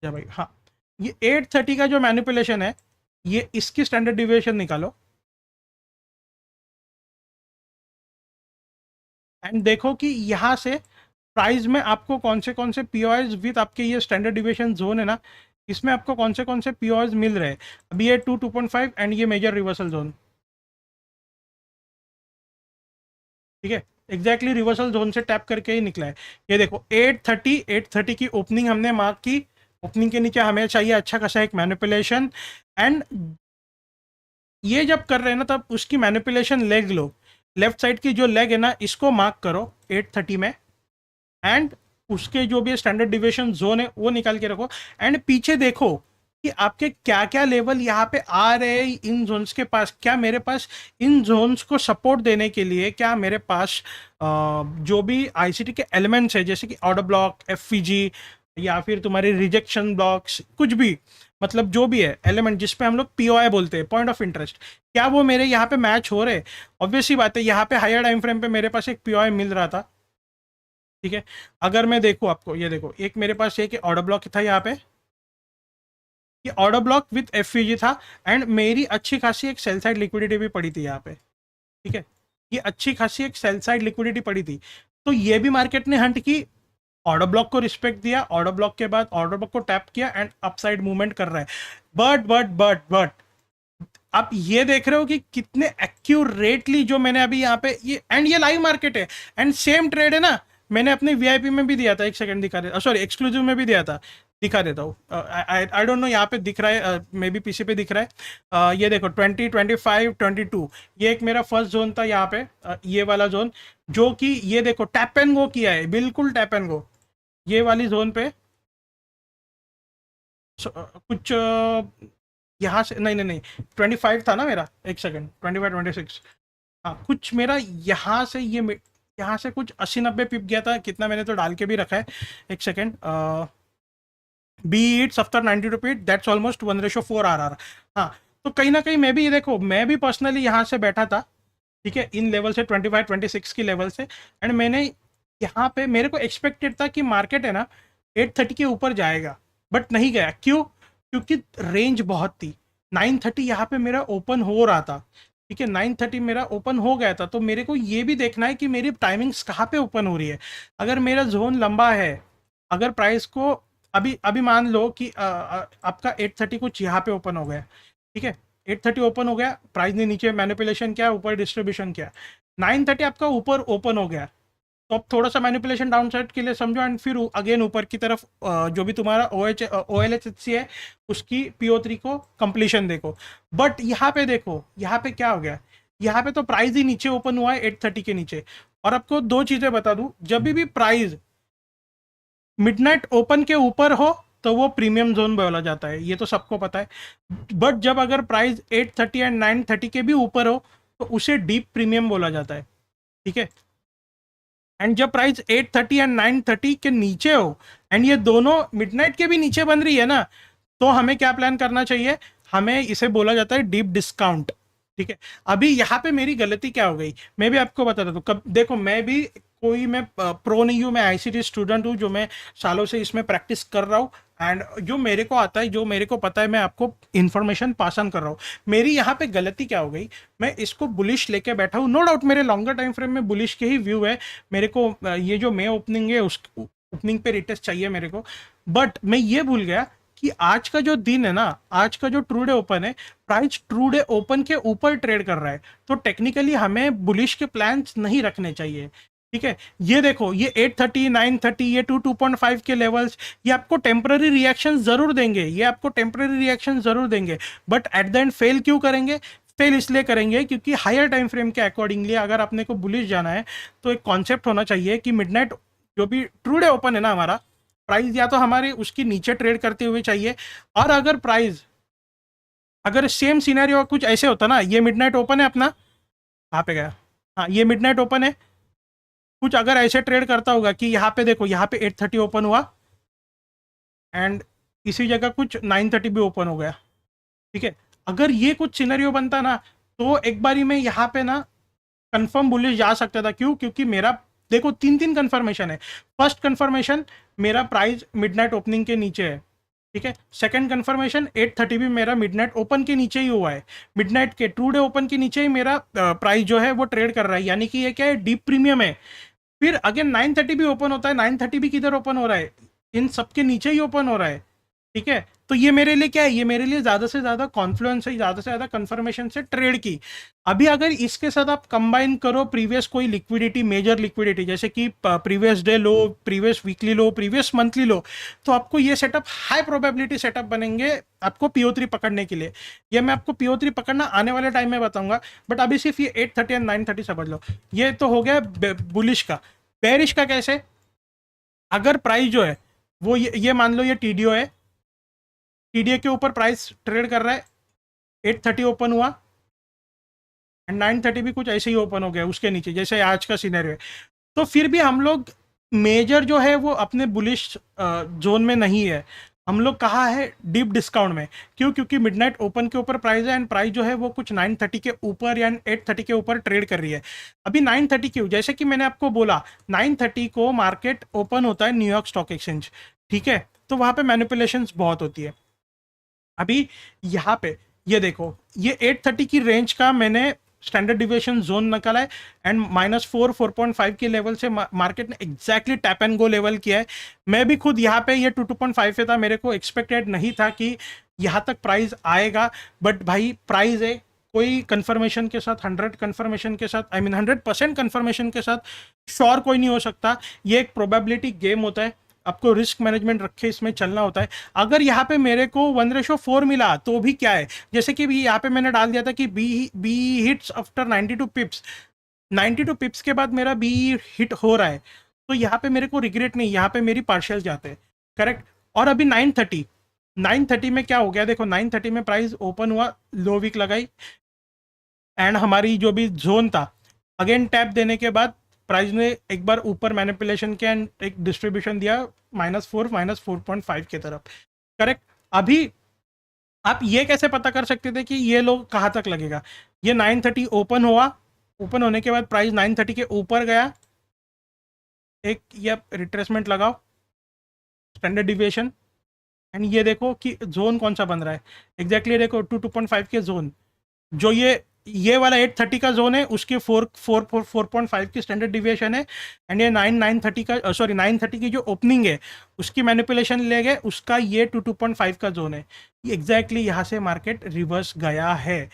या भाई, हाँ, ये 830 का जो मैनिपुलेशन है, ये इसकी स्टैंडर्ड डिविएशन निकालो, एंड देखो कि यहाँ से प्राइस में आपको कौन से पीओएस विथ आपके ये स्टैंडर्ड डिविएशन जोन है ना, इसमें आपको कौन से पीओएस मिल रहे हैं। अभी ये 2.5 एंड ये मेजर रिवर्सल जोन, ठीक है, एग्जैक्टली रिवर्सल जोन से टैप करके ही निकला है। ये देखो 830 की ओपनिंग हमने मार्क की। ओपनिंग के नीचे हमें चाहिए अच्छा खासा एक मैनिपुलेशन, एंड ये जब कर रहे हैं ना तब उसकी मैनिपुलेशन लेग लो, लेफ्ट साइड की जो लेग है ना इसको मार्क करो 830 में, एंड उसके जो भी स्टैंडर्ड डिविएशन जोन है वो निकाल के रखो, एंड पीछे देखो कि आपके क्या क्या लेवल यहाँ पे आ रहे हैं इन जोन्स के पास। क्या मेरे पास इन जोन्स को सपोर्ट देने के लिए क्या मेरे पास जो भी आईसीटी के एलिमेंट्स है जैसे कि ऑर्डर ब्लॉक, एफपीजी, या फिर तुम्हारे रिजेक्शन ब्लॉक्स, कुछ भी मतलब जो भी है एलिमेंट जिसपे हम लोग पीओआई बोलते हैं, पॉइंट ऑफ इंटरेस्ट, क्या वो मेरे यहाँ पे मैच हो रहे? ऑब्वियसली बात है, यहाँ पे हायर टाइम फ्रेम पे मेरे पास एक पीओआई मिल रहा था। ठीक है, अगर मैं देखूँ आपको, ये देखो एक मेरे पास एक ऑर्डर ब्लॉक था यहाँ पे, ये ऑर्डर ब्लॉक विथ एफवीजी था, एंड मेरी अच्छी खासी एक सेल साइड लिक्विडिटी भी पड़ी थी यहाँ पे। ठीक है, ये अच्छी खासी एक सेल साइड लिक्विडिटी पड़ी थी, तो ये भी मार्केट ने हंट की, ऑर्डर ब्लॉक को रिस्पेक्ट दिया, ऑर्डर ब्लॉक के बाद ऑर्डर ब्लॉक को टैप किया एंड अपसाइड मूवमेंट कर रहा है। बट आप ये देख रहे हो कि कितने एक्यूरेटली जो मैंने अभी यहाँ पे ये, एंड ये लाइव मार्केट है एंड सेम ट्रेड है ना, मैंने अपने वीआईपी में भी दिया था, एक सेकंड दिखा देता, सॉरी एक्सक्लूसिव में भी दिया था, दिखा देता हूँ। आई डोंट नो यहाँ पे दिख रहा है, मे बी पीसी पे दिख रहा है। ये देखो 20, 25, 22, ये एक मेरा फर्स्ट जोन था यहाँ पे, ये वाला जोन, जो कि ये देखो टैप एंड गो किया है, बिल्कुल टैप एंड गो ये वाली जोन पे। कुछ यहाँ से नहीं नहीं नहीं 25 था ना मेरा, एक सेकंड, 25, 26, हाँ कुछ मेरा यहाँ से यहाँ से कुछ 80-90 पिप गया था, कितना मैंने तो डाल के भी रखा है, एक second, B it's after 90 rupees, that's almost 1:4 आ रहा। हाँ, तो कहीं ना कहीं मैं भी, ये देखो मैं भी पर्सनली यहाँ से बैठा था, ठीक है, इन लेवल से 25, 26 की लेवल से, एंड मैंने यहाँ पे मेरे को एक्सपेक्टेड था कि मार्केट है ना 830 के ऊपर जाएगा, बट नहीं गया। क्यों? क्योंकि रेंज बहुत थी। 930 यहाँ पे मेरा ओपन हो रहा था, ठीक है, 930 मेरा ओपन हो गया था, तो मेरे को ये भी देखना है कि मेरी टाइमिंग्स कहाँ पे ओपन हो रही है। अगर मेरा जोन लंबा है, अगर प्राइस को अभी अभी मान लो कि आपका 830 कुछ यहाँ पे ओपन हो गया, ठीक है, 830 ओपन हो गया, प्राइस ने नीचे मैनिपुलेशन किया, ऊपर डिस्ट्रीब्यूशन किया, 930 आपका ऊपर ओपन हो गया, तो अब थोड़ा सा मैनिपुलेशन डाउन साइड के लिए समझो, एंड फिर अगेन ऊपर की तरफ जो भी तुम्हारा OLHC है उसकी PO3 को कंप्लीशन देखो। बट यहाँ पे देखो, यहाँ पे क्या हो गया, यहाँ पे तो प्राइस ही नीचे ओपन हुआ है 830 के नीचे। और आपको दो चीजें बता दूं, जब भी प्राइस मिडनाइट ओपन के ऊपर हो तो वो प्रीमियम जोन बोला जाता है, ये तो सबको पता है। बट जब अगर प्राइस 830 एंड 930 के भी ऊपर हो तो उसे डीप प्रीमियम बोला जाता है, ठीक है। एंड जब प्राइस 830 एंड 930 के नीचे हो, एंड ये दोनों मिडनाइट के भी नीचे बन रही है ना, तो हमें क्या प्लान करना चाहिए, हमें इसे बोला जाता है डीप डिस्काउंट, ठीक है। अभी यहाँ पे मेरी गलती क्या हो गई, मैं भी आपको बताता हूँ। कब देखो, मैं भी कोई, मैं प्रो नहीं हूँ, मैं आईसीटी स्टूडेंट हूँ जो मैं सालों से इसमें प्रैक्टिस कर रहा हूँ, एंड जो मेरे को आता है, जो मेरे को पता है, मैं आपको इन्फॉर्मेशन पास ऑन कर रहा हूँ। मेरी यहाँ पे गलती क्या हो गई, मैं इसको बुलिश लेके बैठा हूँ, नो डाउट मेरे लॉन्गर टाइम फ्रेम में बुलिश के ही व्यू है। मेरे को ये जो मे ओपनिंग है उस ओपनिंग पे रिटेस्ट चाहिए मेरे को, बट मैं ये भूल गया कि आज का जो दिन है ना, आज का जो ट्रू डे ओपन है, प्राइस ट्रू डे ओपन के ऊपर ट्रेड कर रहा है, तो टेक्निकली हमें बुलिश के प्लान्स नहीं रखने चाहिए, ठीक है। ये देखो, ये 830, 930, ये 2.5 के लेवल्स, ये आपको टेम्पररी रिएक्शन जरूर देंगे, ये आपको टेम्पररी रिएक्शन जरूर देंगे, but at the end fail क्यों करेंगे? फेल इसलिए करेंगे क्योंकि हायर टाइम फ्रेम के अकॉर्डिंगली अगर आपने को बुलिश जाना है तो एक कॉन्सेप्ट होना चाहिए कि मिडनाइट जो भी ट्रू डे ओपन है ना हमारा, प्राइस या तो हमारे उसकी नीचे ट्रेड करते हुए चाहिए, और अगर प्राइस, अगर सेम सिनेरियो कुछ ऐसे होता ना, ये मिडनाइट ओपन है अपना, कहाँ पे गया, हाँ ये मिडनाइट ओपन है, कुछ अगर ऐसे ट्रेड करता होगा कि यहाँ पे देखो, यहाँ पे 830 ओपन हुआ एंड इसी जगह कुछ 930 भी ओपन हो गया, ठीक है। अगर ये कुछ सिनेरियो बनता ना, तो एक बारी में यहाँ पे ना कंफर्म बुलिश जा सकता था। क्यों? क्योंकि मेरा देखो तीन तीन कंफर्मेशन है। फर्स्ट कंफर्मेशन, मेरा प्राइस मिडनाइट ओपनिंग के नीचे है, ठीक है। सेकंड कंफर्मेशन, 830 भी मेरा मिडनाइट ओपन के नीचे ही हुआ है, मिडनाइट के ट्रू डे ओपन के नीचे ही मेरा प्राइस जो है वो ट्रेड कर रहा है, यानी कि ये क्या है, डीप प्रीमियम है। फिर अगेन 930 भी ओपन होता है, 930 भी किधर ओपन हो रहा है, इन सबके नीचे ही ओपन हो रहा है, ठीक है। तो तो ये मेरे लिए क्या है, ये मेरे लिए ज़्यादा से ज़्यादा कॉन्फ्लुएंस है, ज़्यादा से ज़्यादा कंफर्मेशन से ट्रेड की। अभी अगर इसके साथ आप कंबाइन करो प्रीवियस कोई लिक्विडिटी, मेजर लिक्विडिटी, जैसे कि previous day low, previous weekly low, previous monthly low, तो आपको ये सेटअप हाई प्रोबेबिलिटी सेटअप बनेंगे आपको PO3 पकड़ने के लिए। ये मैं आपको PO3 पकड़ना आने वाले टाइम में बताऊंगा, बट अभी सिर्फ ये 830 एंड 930 समझ लो। ये तो हो गया बुलिश का। बेरिश का कैसे, अगर प्राइस जो है वो ये मान लो ये TDO है, TDA के ऊपर प्राइस ट्रेड कर रहा है, 830 ओपन हुआ एंड 930 भी कुछ ऐसे ही ओपन हो गया उसके नीचे, जैसे आज का सीनरी है। तो फिर भी हम लोग मेजर जो है वो अपने बुलिश जोन में नहीं है, हम लोग कहाँ है, डीप डिस्काउंट में। क्यों, क्योंकि मिडनाइट ओपन के ऊपर प्राइस है एंड प्राइस जो है वो कुछ 930 के ऊपर या 830 के ऊपर ट्रेड कर रही है। अभी 930 क्यों, जैसे कि मैंने आपको बोला 930 को मार्केट ओपन होता है न्यूयॉर्क स्टॉक एक्सचेंज, ठीक है, तो वहाँ पे मैनिपुलेशंस बहुत होती है। अभी यहाँ पे ये देखो, ये 830 की रेंज का मैंने स्टैंडर्ड डिविएशन जोन निकाला है एंड -4.5 के लेवल से मार्केट ने exactly tap and go level किया है। मैं भी खुद यहाँ पे ये 2.5 पे था, मेरे को एक्सपेक्टेड नहीं था कि यहाँ तक प्राइस आएगा, बट भाई प्राइस है, कोई कंफर्मेशन के साथ, 100 कंफर्मेशन के साथ, आई मीन 100% कंफर्मेशन के साथ श्योर कोई नहीं हो सकता। ये एक प्रोबेबिलिटी गेम होता है, आपको रिस्क मैनेजमेंट रखे इसमें चलना होता है। अगर यहाँ पे मेरे को 1:4 मिला तो भी क्या है, जैसे कि भी यहाँ पे मैंने डाल दिया था कि B hits after 92 pips, 92 pips के बाद मेरा बी हिट हो रहा है, तो यहाँ पे मेरे को रिग्रेट नहीं, यहाँ पे मेरी पार्शियल जाते हैं, करेक्ट। और अभी 930 में क्या हो गया, देखो 930 में प्राइस ओपन हुआ, लो वीक लगाई एंड हमारी जो भी जोन था अगेन टैप देने के बाद प्राइस ने एक बार ऊपर मैनिपुलेशन किया एंड एक डिस्ट्रीब्यूशन दिया -4 -4.5 की तरफ, करेक्ट। अभी आप ये कैसे पता कर सकते थे कि ये लोग कहाँ तक लगेगा, ये 930 ओपन हुआ, ओपन होने के बाद प्राइस 930 के ऊपर गया, एक ये रिट्रेसमेंट लगाओ, स्टैंडर्ड डिविएशन, एंड ये देखो कि जोन कौन सा बन रहा है, एग्जैक्टली देखो 2.5 के जोन, जो ये वाला 830 का जोन है उसके 4.5 की स्टैंडर्ड डिविएशन है एंड ये 930 का, सॉरी 930 की जो ओपनिंग है उसकी मैनिपुलेशन ले गए, उसका ये 2.5 का जोन है, ये एग्जैक्टली यहाँ से मार्केट रिवर्स गया है,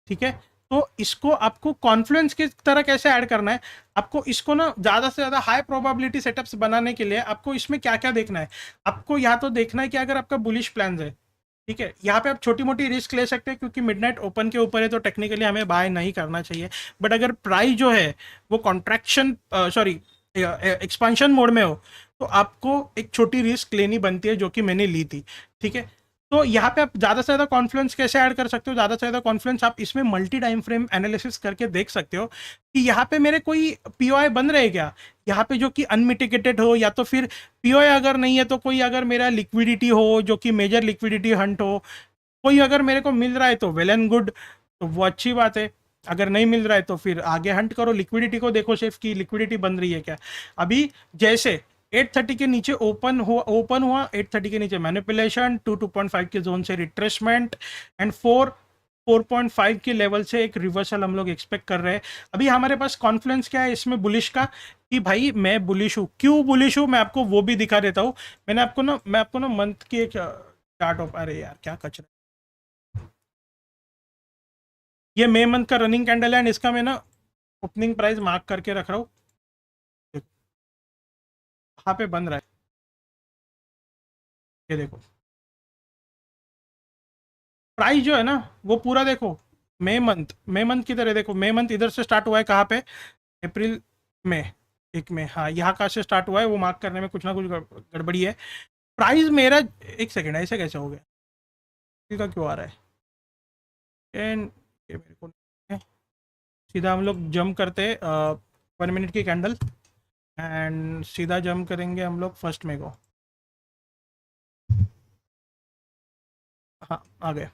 ठीक है। तो इसको आपको कॉन्फ्लुएंस की तरह कैसे ऐड करना है, आपको इसको ना ज़्यादा से ज़्यादा हाई प्रोबेबिलिटी सेटअप्स बनाने के लिए आपको इसमें क्या क्या देखना है, आपको यहाँ तो देखना है कि अगर आपका बुलिश प्लान है, ठीक है, यहाँ पे आप छोटी मोटी रिस्क ले सकते हैं क्योंकि मिडनाइट ओपन के ऊपर है तो टेक्निकली हमें बाय नहीं करना चाहिए। बट अगर प्राइस जो है वो कॉन्ट्रैक्शन, सॉरी एक्सपांशन मोड में हो, तो आपको एक छोटी रिस्क लेनी बनती है, जो कि मैंने ली थी, ठीक है। तो यहाँ पे आप ज़्यादा से ज़्यादा कॉन्फ्लुएंस कैसे ऐड कर सकते हो, ज़्यादा से ज़्यादा कॉन्फ्लुएंस आप इसमें मल्टी टाइम फ्रेम एनालिसिस करके देख सकते हो कि यहाँ पे मेरे कोई POI बन रहे क्या, यहाँ पे जो कि अनमिटिगेटेड हो, या तो फिर POI अगर नहीं है तो कोई अगर मेरा लिक्विडिटी हो जो कि मेजर लिक्विडिटी हंट हो, कोई अगर मेरे को मिल रहा है तो वेल एंड गुड, तो वो अच्छी बात है, अगर नहीं मिल रहा है तो फिर आगे हंट करो, लिक्विडिटी को देखो सिर्फ कि लिक्विडिटी बन रही है क्या। अभी जैसे 830 के नीचे ओपन हुआ 830 के नीचे मैनिपुलेशन, 2.5 के जोन से रिट्रेसमेंट एंड 4.5 के लेवल से एक रिवर्सल हम लोग एक्सपेक्ट कर रहे हैं। अभी हमारे पास कॉन्फ्लुएंस क्या है इसमें बुलिश का, कि भाई मैं बुलिश हूँ, क्यों बुलिश हूँ मैं आपको वो भी दिखा देता हूँ। मैं आपको ना मंथ की एक चार्ट ऑफ, अरे यार क्या कचरा, ये मई मंथ का रनिंग कैंडल है एंड इसका मैं ना ओपनिंग प्राइस मार्क करके रख रहा हूँ, कहाँ पे बन रहा है, ये देखो प्राइस जो है ना वो पूरा देखो, मई मंथ की तरह देखो, मई मंथ इधर से स्टार्ट हुआ है कहाँ पे, अप्रैल में, एक में, हाँ यहाँ कहाँ से स्टार्ट हुआ है वो मार्क करने में कुछ ना कुछ गड़बड़ी है। प्राइस मेरा, एक सेकेंड, ऐसे कैसे हो गया, का क्यों आ रहा है एंड ये मेरे को नहीं है। सीधा हम लोग जंप करते 1 मिनट की कैंडल एंड सीधा जंप करेंगे हम लोग फर्स्ट में को, हाँ आ गए।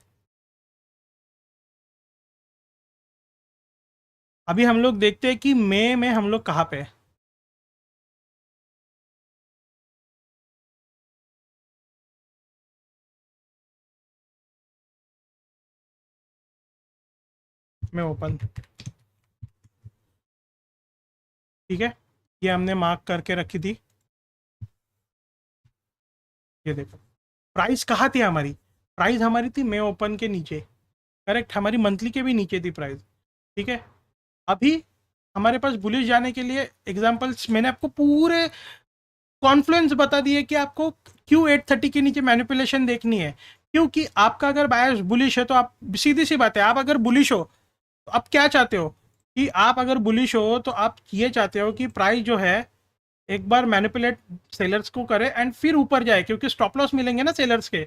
अभी हम लोग देखते हैं कि मई में हम लोग कहाँ पे हैं। में ओपन, ठीक है, ये हमने मार्क करके रखी थी, ये देखो प्राइस कहाँ थी हमारी, प्राइस हमारी थी मे ओपन के नीचे, करेक्ट, हमारी मंथली के भी नीचे थी प्राइस, ठीक है। अभी हमारे पास बुलिश जाने के लिए एग्जांपल्स मैंने आपको पूरे कॉन्फ्लुएंस बता दिए कि आपको क्यों 830 के नीचे मैनिपुलेशन देखनी है। क्योंकि आपका अगर बायस बुलिश है तो आप, सीधी सी बात है, आप अगर बुलिश हो तो आप क्या चाहते हो कि आप अगर बुलिश हो तो आप ये चाहते हो कि प्राइस जो है एक बार मैनिपुलेट सेलर्स को करे एंड फिर ऊपर जाए, क्योंकि स्टॉप लॉस मिलेंगे ना सेलर्स के,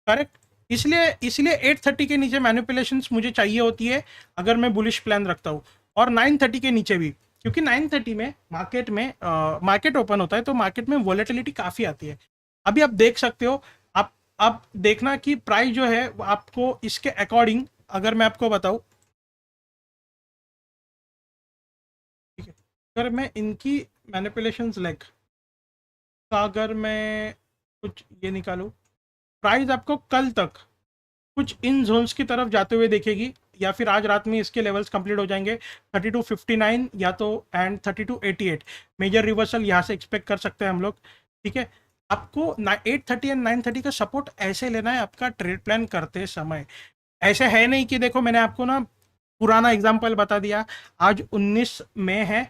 करेक्ट। इसलिए इसलिए 830 के नीचे मैनिपुलेशंस मुझे चाहिए होती है अगर मैं बुलिश प्लान रखता हूँ, और 930 के नीचे भी, क्योंकि 930 में मार्केट ओपन होता है तो मार्केट में वॉलेटिलिटी काफ़ी आती है। अभी आप देख सकते हो, आप देखना कि प्राइस जो है आपको इसके अकॉर्डिंग, अगर मैं आपको बताऊँ, ठीक है, अगर मैं इनकी मैनिपुलेशंस लेग का अगर मैं कुछ ये निकालूँ, प्राइस आपको कल तक कुछ इन जोन्स की तरफ जाते हुए देखेगी, या फिर आज रात में इसके लेवल्स कंप्लीट हो जाएंगे 3259 या तो एंड 3288, मेजर रिवर्सल यहाँ से एक्सपेक्ट कर सकते हैं हम लोग, ठीक है। आपको 830 एंड 930 का सपोर्ट ऐसे लेना है आपका ट्रेड प्लान करते समय। ऐसे है नहीं कि देखो मैंने आपको ना पुराना एग्जांपल बता दिया, आज 19 मई है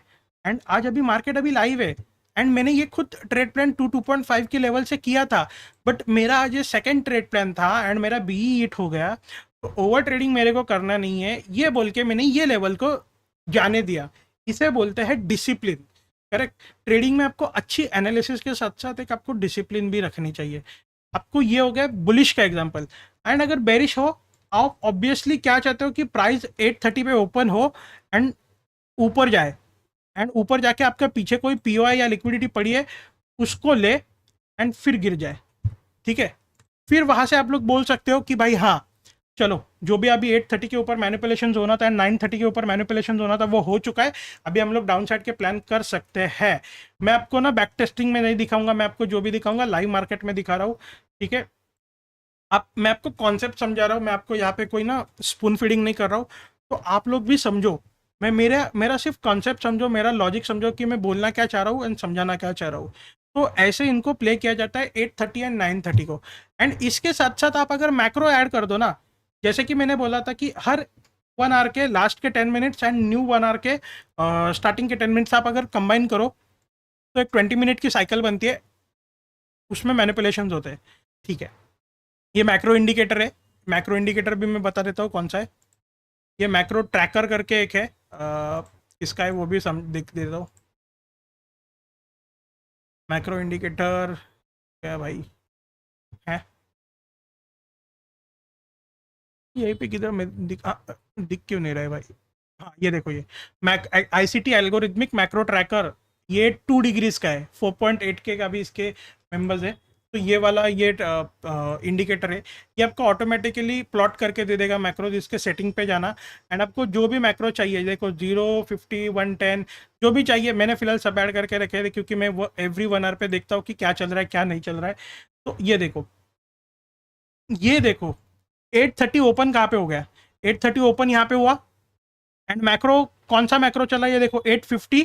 एंड आज अभी मार्केट अभी लाइव है एंड मैंने ये खुद ट्रेड प्लान 2.5 के लेवल से किया था, बट मेरा आज ये सेकंड ट्रेड प्लान था एंड मेरा बीई हिट हो गया, तो ओवर ट्रेडिंग मेरे को करना नहीं है, ये बोल के मैंने ये लेवल को जाने दिया। इसे बोलते हैं डिसिप्लिन, करेक्ट। ट्रेडिंग में आपको अच्छी एनालिसिस के साथ साथ एक आपको डिसिप्लिन भी रखनी चाहिए। आपको ये हो गया बुलिश का एग्जांपल, एंड अगर बेरिश हो, आप ऑब्वियसली क्या चाहते हो कि प्राइस 830 पे ओपन हो एंड ऊपर जाए, एंड ऊपर जाके आपके पीछे कोई पीओआई या लिक्विडिटी पड़ी है उसको ले एंड फिर गिर जाए, ठीक है। फिर वहां से आप लोग बोल सकते हो कि भाई हाँ चलो, जो भी अभी 830 के ऊपर मैनिपुलेशन होना था एंड 930 के ऊपर मैनिपुलेशन होना था वो हो चुका है, अभी हम लोग डाउन साइड के प्लान कर सकते हैं। मैं आपको ना बैक टेस्टिंग में नहीं दिखाऊंगा, मैं आपको जो भी दिखाऊंगा लाइव मार्केट में दिखा रहा हूँ, ठीक है। आप, मैं आपको कॉन्सेप्ट समझा रहा हूँ, मैं आपको यहाँ पे कोई ना स्पून फीडिंग नहीं कर रहा हूँ, तो आप लोग भी समझो, मैं मेरा मेरा सिर्फ कॉन्सेप्ट समझो, मेरा लॉजिक समझो कि मैं बोलना क्या चाह रहा हूँ एंड समझाना क्या चाह रहा हूँ। तो ऐसे इनको प्ले किया जाता है 830 एंड 930 को, एंड इसके साथ साथ आप अगर मैक्रो ऐड कर दो ना, जैसे कि मैंने बोला था कि हर 1 आवर के लास्ट के 10 मिनट्स एंड न्यू 1 आवर के स्टार्टिंग के 10 मिनट्स आप अगर कंबाइन करो तो एक 20 मिनट की साइकिल बनती है, उसमें मैनिपुलेशन होते हैं, ठीक है। ये मैक्रो इंडिकेटर है, मैक्रो इंडिकेटर भी मैं बता देता हूँ कौन सा है। ये मैक्रो ट्रैकर करके एक है, इसका है वो भी देख देता हूँ। मैक्रो इंडिकेटर क्या भाई है, यहीं पे किधर मैं दिख क्यों नहीं रहा है भाई। हाँ ये देखो, ये Mac ICT algorithmic macro tracker, ये 2 डिग्रीज का है, 4.8 के का भी इसके मेंबर्स है। तो ये वाला ये इंडिकेटर है, ये आपको ऑटोमेटिकली प्लॉट करके दे देगा मैक्रो, इसके सेटिंग पे जाना एंड आपको जो भी मैक्रो चाहिए, देखो 0, 50, 110 जो भी चाहिए, मैंने फिलहाल सब ऐड करके रखे थे क्योंकि मैं वो एवरी 1 आवर पे देखता हूँ कि क्या चल रहा है क्या नहीं चल रहा है। तो ये देखो, ये देखो 830 ओपन कहाँ पे हो गया, 830 ओपन यहाँ पे हुआ एंड मैक्रो कौन सा मैक्रो चला, ये देखो 850,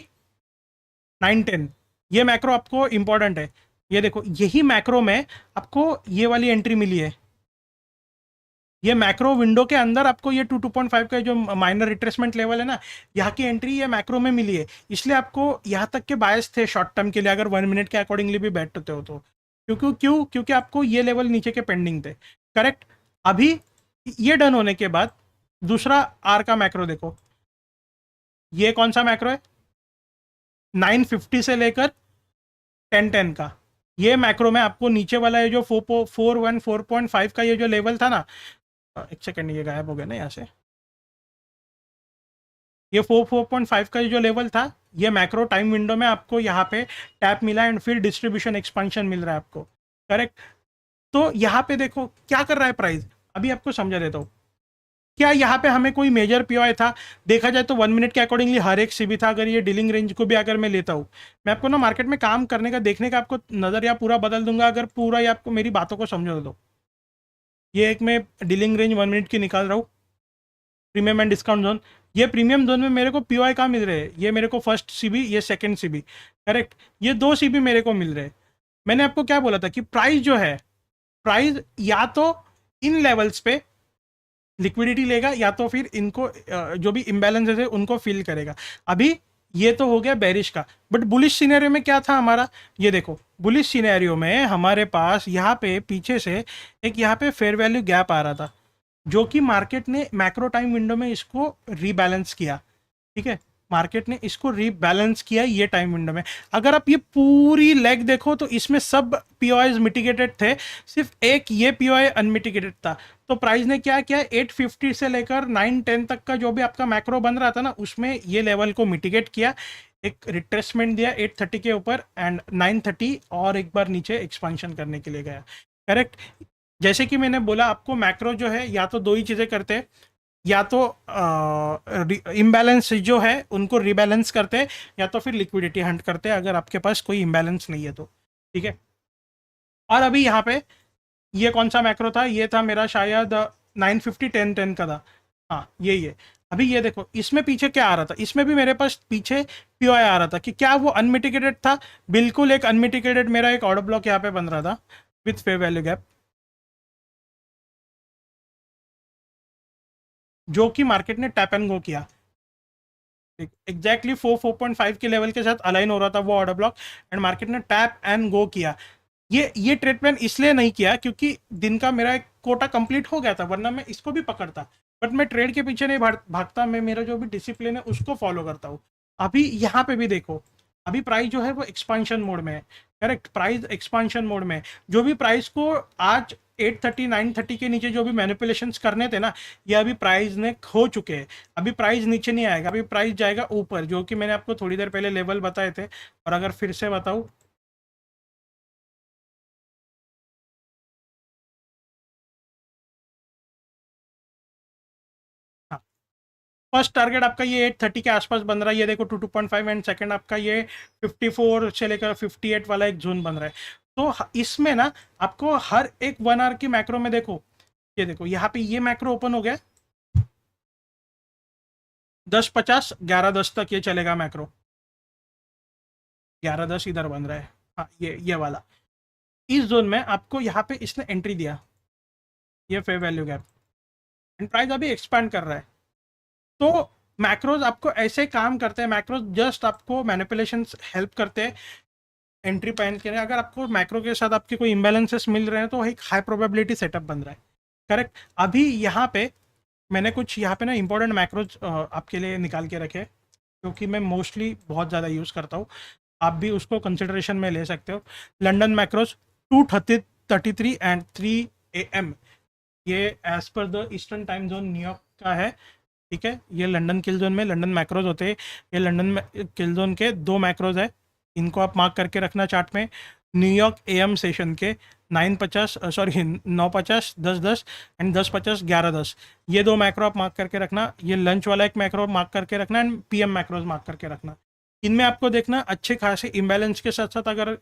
910, ये मैक्रो आपको इंपॉर्टेंट है। ये देखो यही मैक्रो में आपको ये वाली एंट्री मिली है, ये मैक्रो विंडो के अंदर आपको ये 2.5 का जो माइनर रिट्रेसमेंट लेवल है ना, यहाँ की एंट्री ये मैक्रो में मिली है, इसलिए आपको यहाँ तक के बायस थे शॉर्ट टर्म के लिए, अगर 1 मिनट के अकॉर्डिंगली भी बैठते हो तो, क्योंकि आपको ये लेवल नीचे के पेंडिंग थे, करेक्ट। अभी ये डन होने के बाद दूसरा आर का मैक्रो देखो, ये कौन सा मैक्रो है, 950 से लेकर 1010 का, ये मैक्रो में आपको नीचे वाला ये जो 4.5 का ये जो लेवल था ना, एक सेकेंड ये गायब हो गया ना यहाँ से, ये 4.5 का ये जो लेवल था, ये मैक्रो टाइम विंडो में आपको यहाँ पे टैप मिला एंड फिर डिस्ट्रीब्यूशन एक्सपांशन मिल रहा है आपको, करेक्ट। तो यहाँ पे देखो क्या कर रहा है प्राइस, अभी आपको समझा देता हूँ। क्या यहाँ पे हमें कोई मेजर पीओआई था, देखा जाए तो 1 मिनट के अकॉर्डिंगली हर एक सीबी था, अगर ये डीलिंग रेंज को भी अगर मैं लेता हूँ, मैं आपको ना मार्केट में काम करने का देखने का आपको नज़रिया पूरा बदल दूंगा, अगर पूरा ये आपको मेरी बातों को समझो दो। ये एक मैं डीलिंग रेंज 1 मिनट की निकाल रहा हूँ, प्रीमियम एंड डिस्काउंट जोन, ये प्रीमियम जोन में मेरे को पीओआई कहाँ मिल रहे हैं, ये मेरे को फर्स्ट सीबी, ये सेकंड सीबी, करेक्ट, ये 2 सीबी मेरे को मिल रहे हैं। मैंने आपको क्या बोला था कि प्राइस जो है, प्राइस या तो इन लेवल्स पे लिक्विडिटी लेगा या तो फिर इनको जो भी इम्बैलेंसेस है उनको फिल करेगा। अभी ये तो हो गया बेरिश का, बट बुलिश सिनेरियो में क्या था हमारा, ये देखो बुलिश सिनेरियो में हमारे पास यहाँ पे पीछे से एक यहाँ पे फेयर वैल्यू गैप आ रहा था, जो कि मार्केट ने मैक्रो टाइम विंडो में इसको रीबैलेंस किया। ठीक है, मार्केट ने इसको रीबैलेंस किया ये टाइम विंडो में। अगर आप ये पूरी लेग देखो तो इसमें सब पीओआईज मिटिगेटेड थे, सिर्फ एक ये पीओआई अनमिटिगेटेड था। तो प्राइस ने क्या किया, 850 से लेकर 910 तक का जो भी आपका मैक्रो बन रहा था ना, उसमें ये लेवल को मिटिगेट किया, एक रिट्रेसमेंट दिया 830 के ऊपर एंड 930 और एक बार नीचे एक्सपांशन करने के लिए गया। करेक्ट। जैसे कि मैंने बोला आपको, मैक्रो जो है या तो दो ही चीज़ें करते हैं, या तो इम्बैलेंस जो है उनको रिबैलेंस करते हैं, या तो फिर लिक्विडिटी हंट करते हैं अगर आपके पास कोई इम्बैलेंस नहीं है तो। ठीक है, और अभी यहाँ पे ये कौन सा मैक्रो था, ये था मेरा शायद 950 1010 का था। हाँ यही है। अभी ये देखो इसमें पीछे क्या आ रहा था, इसमें भी मेरे पास पीछे पीओआई आ रहा था कि क्या वो अनमिटिगेटेड था, बिल्कुल एक अनमिटिगेटेड मेरा एक ऑर्डर ब्लॉक यहाँ पे बन रहा था विथ फेयर वैल्यू गैप, जो कि मार्केट ने टैप एंड गो किया। एग्जैक्टली 4.5 के लेवल के साथ अलाइन हो रहा था वो ऑर्डर ब्लॉक, एंड मार्केट ने टैप एंड गो किया। ये ट्रेड प्लान इसलिए नहीं किया क्योंकि दिन का मेरा एक कोटा कंप्लीट हो गया था, वरना मैं इसको भी पकड़ता। बट मैं ट्रेड के पीछे नहीं भागता, मैं मेरा जो भी डिसिप्लिन है उसको फॉलो करता हूँ। अभी यहाँ पे भी देखो, अभी प्राइस जो है वो एक्सपांशन मोड में है। करेक्ट, प्राइस एक्सपांशन मोड में है। जो भी प्राइस को आज 830 930 के नीचे जो भी मैनिपुलेशंस करने थे ना, ये अभी प्राइस ने खो चुके हैं। अभी प्राइस नीचे नहीं आएगा, अभी प्राइस जाएगा ऊपर, जो कि मैंने आपको थोड़ी देर पहले लेवल बताए थे। और अगर फिर से बताऊँ, हाँ, फर्स्ट टारगेट आपका ये 830 के आसपास बन रहा है, ये देखो 2.5, एंड सेकंड आपका ये 54 से लेकर 58 वाला एक जोन बन रहा है। तो इसमें ना आपको हर एक 1 आवर की मैक्रो में देखो, ये देखो यहाँ पे ये मैक्रो ओपन हो गया 10:50 11:10 तक ये चलेगा मैक्रो, 11:10 इधर बन रहा है। हाँ ये वाला, इस जोन में आपको यहाँ पे इसने एंट्री दिया, ये fair value gap, and price अभी एक्सपांड कर रहा है। तो मैक्रोज आपको ऐसे काम करते हैं, मैक्रोज जस्ट आपको मैनिपुलेशन हेल्प करते हैं एंट्री पॉइंट के लिए। अगर आपको मैक्रो के साथ आपके कोई इम्बैलेंसेस मिल रहे हैं तो एक हाई प्रोबेबिलिटी सेटअप बन रहा है। करेक्ट। अभी यहाँ पे मैंने कुछ यहाँ पे ना इंपॉर्टेंट मैक्रोज आपके लिए निकाल के रखे, क्योंकि मैं मोस्टली बहुत ज़्यादा यूज़ करता हूँ, आप भी उसको कंसिडरेशन में ले सकते हो। लंदन मैक्रोज 2:33 एंड 3 AM, ये as per the eastern time zone New York का है। ठीक है, ये लंदन किल जोन में लंदन मैक्रोज होते हैं। ये लंदन किल जोन के दो मैक्रोज है, इनको आप मार्क करके रखना चार्ट में। न्यूयॉर्क AM सेशन के 9:50 सॉरी 9:50 10:10 एंड 10:50 11:10, ये दो मैक्रो आप मार्क करके रखना। ये लंच वाला एक मैक्रो मार्क करके रखना एंड PM मैक्रोज मार्क करके रखना। इनमें आपको देखना अच्छे खासे इम्बैलेंस के साथ साथ अगर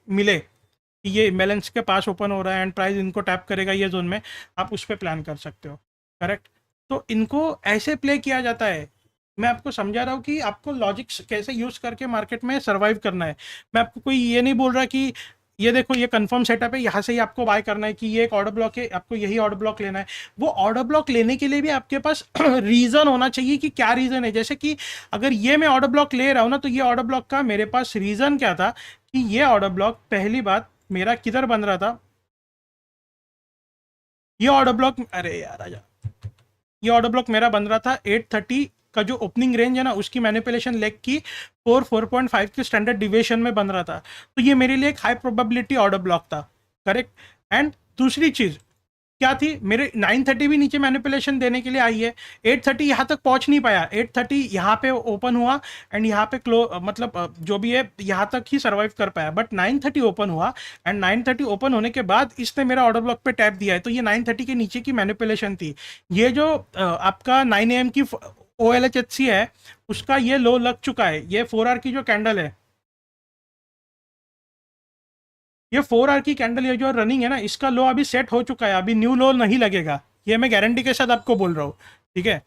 मिले कि ये इम्बैलेंस के पास ओपन हो रहा है एंड प्राइस इनको टैप करेगा ये जोन में, आप उस पर प्लान कर सकते हो। करेक्ट। तो इनको ऐसे प्ले किया जाता है। मैं आपको समझा रहा हूँ कि आपको लॉजिक्स कैसे यूज करके मार्केट में सर्वाइव करना है। मैं आपको कोई ये नहीं बोल रहा कि ये देखो ये कंफर्म सेटअप है, यहाँ से ही आपको बाय करना है, कि ये एक ऑर्डर ब्लॉक है आपको यही ऑर्डर ब्लॉक लेना है। वो ऑर्डर ब्लॉक लेने के लिए भी आपके पास रीजन होना चाहिए कि क्या रीजन है। जैसे कि अगर ये मैं ऑर्डर ब्लॉक ले रहा हूँ ना, तो ये ऑर्डर ब्लॉक का मेरे पास रीजन क्या था, कि ये ऑर्डर ब्लॉक पहली बात मेरा किधर बन रहा था। ये ऑर्डर ब्लॉक, अरे यार आजा, ये ऑर्डर ब्लॉक मेरा बन रहा था 830 का जो ओपनिंग रेंज है ना, उसकी मैनिपुलेशन लेग की 4.5 के स्टैंडर्ड डिविएशन में बन रहा था। तो ये मेरे लिए एक हाई प्रोबेबिलिटी ऑर्डर ब्लॉक था। करेक्ट। एंड दूसरी चीज क्या थी, मेरे 930 भी नीचे मैनिपुलेशन देने के लिए आई है। 830 यहाँ तक पहुंच नहीं पाया, 830 यहाँ पे ओपन हुआ एंड यहाँ पे मतलब जो भी है यहाँ तक ही सर्वाइव कर पाया। बट 930 ओपन हुआ एंड 930 ओपन होने के बाद इसने मेरा ऑर्डर ब्लॉक पे टैप दिया है। तो ये 930 के नीचे की मैनिपुलेशन थी। ये जो आपका 9 AM की OLHHC है, उसका ये लो लग चुका है। ये 4 आवर की जो कैंडल है, ये 4 आवर की कैंडल ये जो रनिंग है ना, इसका लो अभी सेट हो चुका है, अभी न्यू लो नहीं लगेगा। ये मैं गारंटी के साथ आपको बोल रहा हूँ। ठीक है।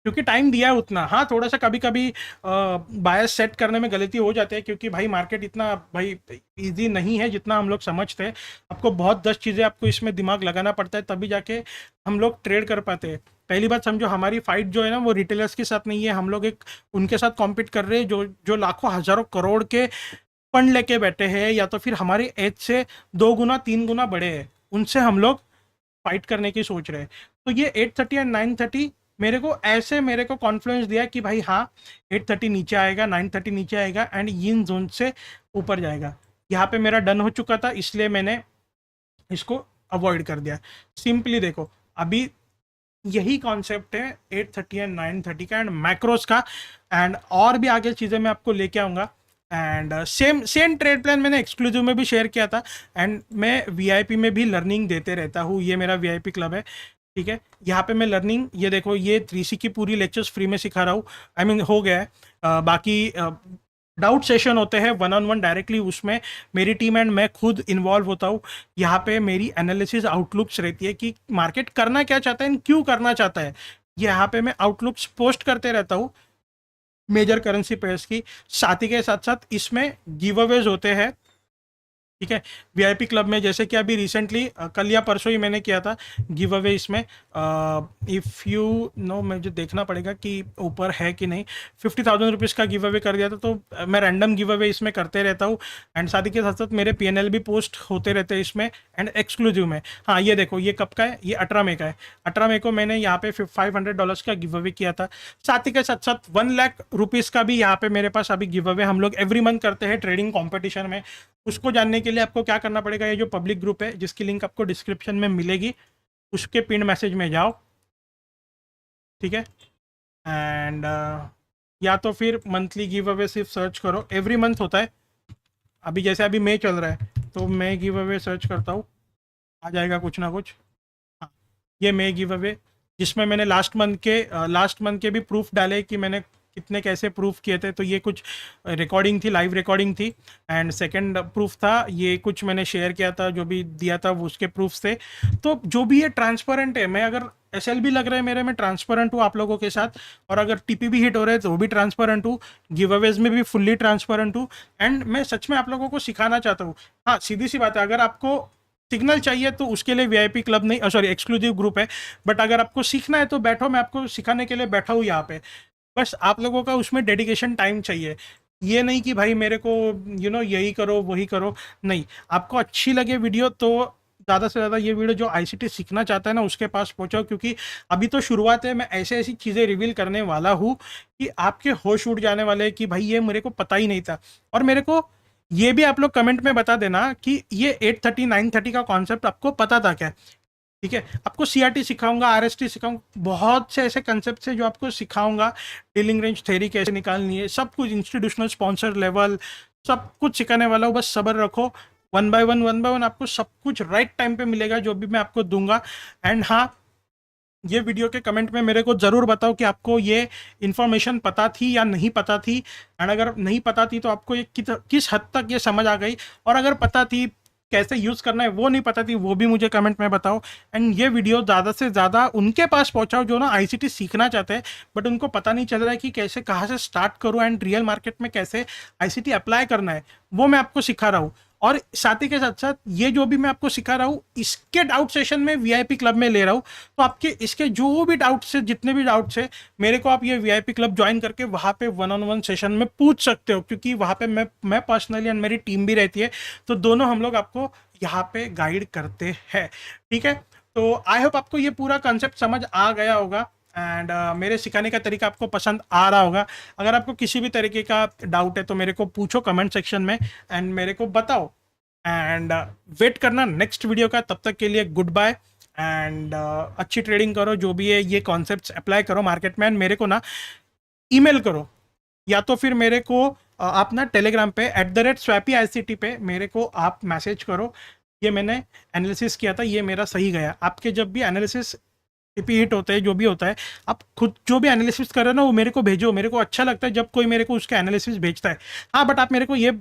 क्योंकि टाइम दिया है उतना। हाँ, थोड़ा सा कभी कभी बायस सेट करने में गलती हो जाती है, क्योंकि भाई मार्केट इतना भाई इजी नहीं है जितना हम लोग समझते हैं। आपको बहुत 10 चीज़ें आपको इसमें दिमाग लगाना पड़ता है, तभी जाके हम लोग ट्रेड कर पाते हैं। पहली बात समझो, हमारी फाइट जो है ना वो रिटेलर्स के साथ नहीं है, हम लोग एक उनके साथ कॉम्पीट कर रहे हैं जो जो लाखों हज़ारों करोड़ के फंड लेके बैठे हैं, या तो फिर हमारी एज से 2 गुना 3 गुना बड़े हैं, उनसे हम लोग फाइट करने की सोच रहे हैं। तो ये 830 एंड 930 मेरे को कॉन्फ्लुएंस दिया कि भाई हाँ, 830 नीचे आएगा, 930 नीचे आएगा एंड इन जोन से ऊपर जाएगा। यहाँ पे मेरा डन हो चुका था, इसलिए मैंने इसको अवॉइड कर दिया। सिंपली देखो, अभी यही कॉन्सेप्ट है 830 एंड 930 का एंड मैक्रोस का, एंड और भी आगे चीज़ें मैं आपको लेके आऊँगा। And same same trade plan मैंने एक्सक्लूसिव में भी शेयर किया था, एंड मैं वीआईपी में भी लर्निंग देते रहता हूँ। ये मेरा वीआईपी क्लब है, ठीक है। यहाँ पे मैं लर्निंग, ये देखो, ये 3C की पूरी लेक्चर्स फ्री में सिखा रहा हूँ। आई मीन हो गया है। बाकी डाउट सेशन होते हैं 1-on-1 डायरेक्टली, उसमें मेरी टीम एंड मैं खुद इन्वॉल्व होता हूँ। यहाँ पे मेरी एनालिसिस आउटलुक्स रहती है कि मार्केट करना क्या चाहता है एंड क्यों करना चाहता है। यहाँ पे मैं आउटलुक्स पोस्ट करते रहता हूँ मेजर करेंसी पेयर्स की। साथ ही के साथ साथ इसमें गिव अवेज होते हैं, ठीक है। वीआईपी क्लब में जैसे कि अभी रिसेंटली कल या परसों ही मैंने किया था गिव अवे इसमें। इफ़ यू नो, मुझे देखना पड़ेगा कि ऊपर है कि नहीं। 50,000 रुपीज़ का गिव अवे कर दिया था। तो मैं रैंडम गिव अवे इसमें करते रहता हूँ, एंड साथ ही के साथ साथ मेरे पीएनएल भी पोस्ट होते रहते हैं इसमें एंड एक्सक्लूसिव में। हाँ, ये देखो, ये कब का है, ये 18 मई का है। 18 मई को मैंने यहाँ पे $500 का गिव अवे किया था। साथ ही के साथ साथ 1 लाख रुपीज़ का भी यहाँ पे मेरे पास अभी गिव अवे हम लोग एवरी मंथ करते हैं ट्रेडिंग कॉम्पिटिशन में। उसको जानने के लिए आपको क्या करना पड़ेगा, ये जो पब्लिक ग्रुप है जिसकी लिंक आपको डिस्क्रिप्शन में मिलेगी, उसके पिन मैसेज में जाओ, ठीक है। एंड या तो फिर मंथली गिव अवे सिर्फ सर्च करो, एवरी मंथ होता है। अभी जैसे अभी मई चल रहा है, तो मैं गिव अवे सर्च करता हूँ, आ जाएगा कुछ ना कुछ। हाँ, ये मई गिव अवे, जिसमें मैंने लास्ट मंथ के भी प्रूफ डाले कि मैंने कितने कैसे प्रूफ किए थे। तो ये कुछ रिकॉर्डिंग थी, लाइव रिकॉर्डिंग थी। एंड सेकंड प्रूफ था, ये कुछ मैंने शेयर किया था, जो भी दिया था वो उसके प्रूफ थे। तो जो भी ये ट्रांसपेरेंट है, मैं अगर एसएल भी लग रहा है मेरे में, ट्रांसपेरेंट हूँ आप लोगों के साथ। और अगर टीपी भी हिट हो रहे हैं तो वो भी ट्रांसपेरेंट हूँ। गिव अवेज में भी फुल्ली ट्रांसपेरेंट हूँ। एंड मैं सच में आप लोगों को सिखाना चाहता हूँ। हाँ, सीधी सी बात है, अगर आपको सिग्नल चाहिए तो उसके लिए वीआईपी क्लब नहीं, सॉरी, एक्सक्लूसिव ग्रुप है। बट अगर आपको सीखना है तो बैठो, मैं आपको सिखाने के लिए बैठा हूँ यहाँ पे। बस आप लोगों का उसमें डेडिकेशन टाइम चाहिए। ये नहीं कि भाई मेरे को यही करो वही करो, नहीं। आपको अच्छी लगे वीडियो तो ज़्यादा से ज़्यादा ये वीडियो जो आईसीटी सीखना चाहता है ना उसके पास पहुँचो, क्योंकि अभी तो शुरुआत है। मैं ऐसे ऐसी चीज़ें रिवील करने वाला हूँ कि आपके होश उड़ जाने वाले हैं कि भाई ये मेरे को पता ही नहीं था। और मेरे को ये भी आप लोग कमेंट में बता देना कि ये 830 930 का कॉन्सेप्ट आपको पता था क्या, ठीक है। आपको सीआरटी सिखाऊंगा, आरएसटी सिखाऊंगा, बहुत से ऐसे कंसेप्ट है जो आपको सिखाऊंगा। डीलिंग रेंज थ्योरी कैसे निकालनी है, सब कुछ, इंस्टीट्यूशनल स्पॉन्सर लेवल, सब कुछ सिखाने वाला हूँ। बस सब्र रखो, वन बाय वन आपको सब कुछ राइट टाइम पे मिलेगा जो भी मैं आपको दूंगा। एंड हाँ, ये वीडियो के कमेंट में मेरे को ज़रूर बताओ कि आपको ये इन्फॉर्मेशन पता थी या नहीं पता थी। एंड अगर नहीं पता थी तो आपको ये किस हद तक ये समझ आ गई, और अगर पता थी कैसे यूज़ करना है वो नहीं पता थी, वो भी मुझे कमेंट में बताओ। एंड ये वीडियो ज़्यादा से ज़्यादा उनके पास पहुंचाओ जो ना आईसीटी सीखना चाहते हैं, बट उनको पता नहीं चल रहा है कि कैसे, कहाँ से स्टार्ट करूँ एंड रियल मार्केट में कैसे आईसीटी अप्लाई करना है, वो मैं आपको सिखा रहा हूँ। और साथ ही के साथ साथ ये जो भी मैं आपको सिखा रहा हूँ, इसके डाउट सेशन में वीआईपी क्लब में ले रहा हूँ। तो आपके इसके जो भी डाउट्स है, जितने भी डाउट्स है, मेरे को आप ये वीआईपी क्लब ज्वाइन करके वहाँ पे 1-on-1 सेशन में पूछ सकते हो, क्योंकि वहाँ पे मैं पर्सनली एंड मेरी टीम भी रहती है। तो दोनों हम लोग आपको यहाँ पे गाइड करते हैं, ठीक है। तो आई होप आपको ये पूरा कंसेप्ट समझ आ गया होगा, एंड मेरे सिखाने का तरीका आपको पसंद आ रहा होगा। अगर आपको किसी भी तरीके का डाउट है तो मेरे को पूछो कमेंट सेक्शन में एंड मेरे को बताओ। एंड वेट करना नेक्स्ट वीडियो का, तब तक के लिए गुड बाय। एंड अच्छी ट्रेडिंग करो, जो भी है ये कॉन्सेप्ट्स अप्लाई करो मार्केट में। एंड मेरे को ना ईमेल करो, या तो फिर मेरे को आप ना टेलीग्राम पे @swapyICT पे मेरे को आप मैसेज करो। ये मैंने एनालिसिस किया था, ये मेरा सही गया। आपके जब भी एनालिसिस टीपी हिट होते हैं, जो भी होता है, आप खुद जो भी एनालिसिस कर रहे हो ना वो मेरे को भेजो। मेरे को अच्छा लगता है जब कोई मेरे को उसका एनालिसिस भेजता है। हाँ, बट आप मेरे को ये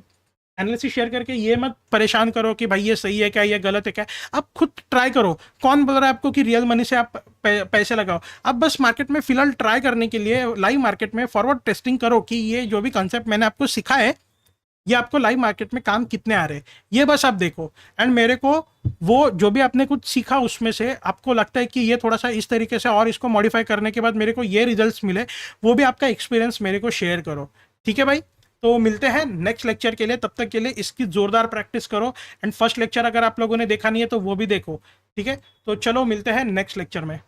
एनालिसिस शेयर करके ये मत परेशान करो कि भाई ये सही है क्या, ये गलत है क्या। आप खुद ट्राई करो। कौन बोल रहा है आपको कि रियल मनी से आप पैसे लगाओ। आप बस मार्केट में फिलहाल ट्राई करने के लिए लाइव मार्केट में फॉरवर्ड टेस्टिंग करो कि ये जो भी कंसेप्ट मैंने आपको सिखा है ये आपको लाइव मार्केट में काम कितने आ रहे हैं, ये बस आप देखो। एंड मेरे को वो जो भी आपने कुछ सीखा उसमें से आपको लगता है कि ये थोड़ा सा इस तरीके से और इसको मॉडिफाई करने के बाद मेरे को ये रिजल्ट्स मिले, वो भी आपका एक्सपीरियंस मेरे को शेयर करो। ठीक है भाई, तो मिलते हैं नेक्स्ट लेक्चर के लिए। तब तक के लिए इसकी जोरदार प्रैक्टिस करो। एंड फर्स्ट लेक्चर अगर आप लोगों ने देखा नहीं है तो वो भी देखो। ठीक है, तो चलो मिलते हैं नेक्स्ट लेक्चर में।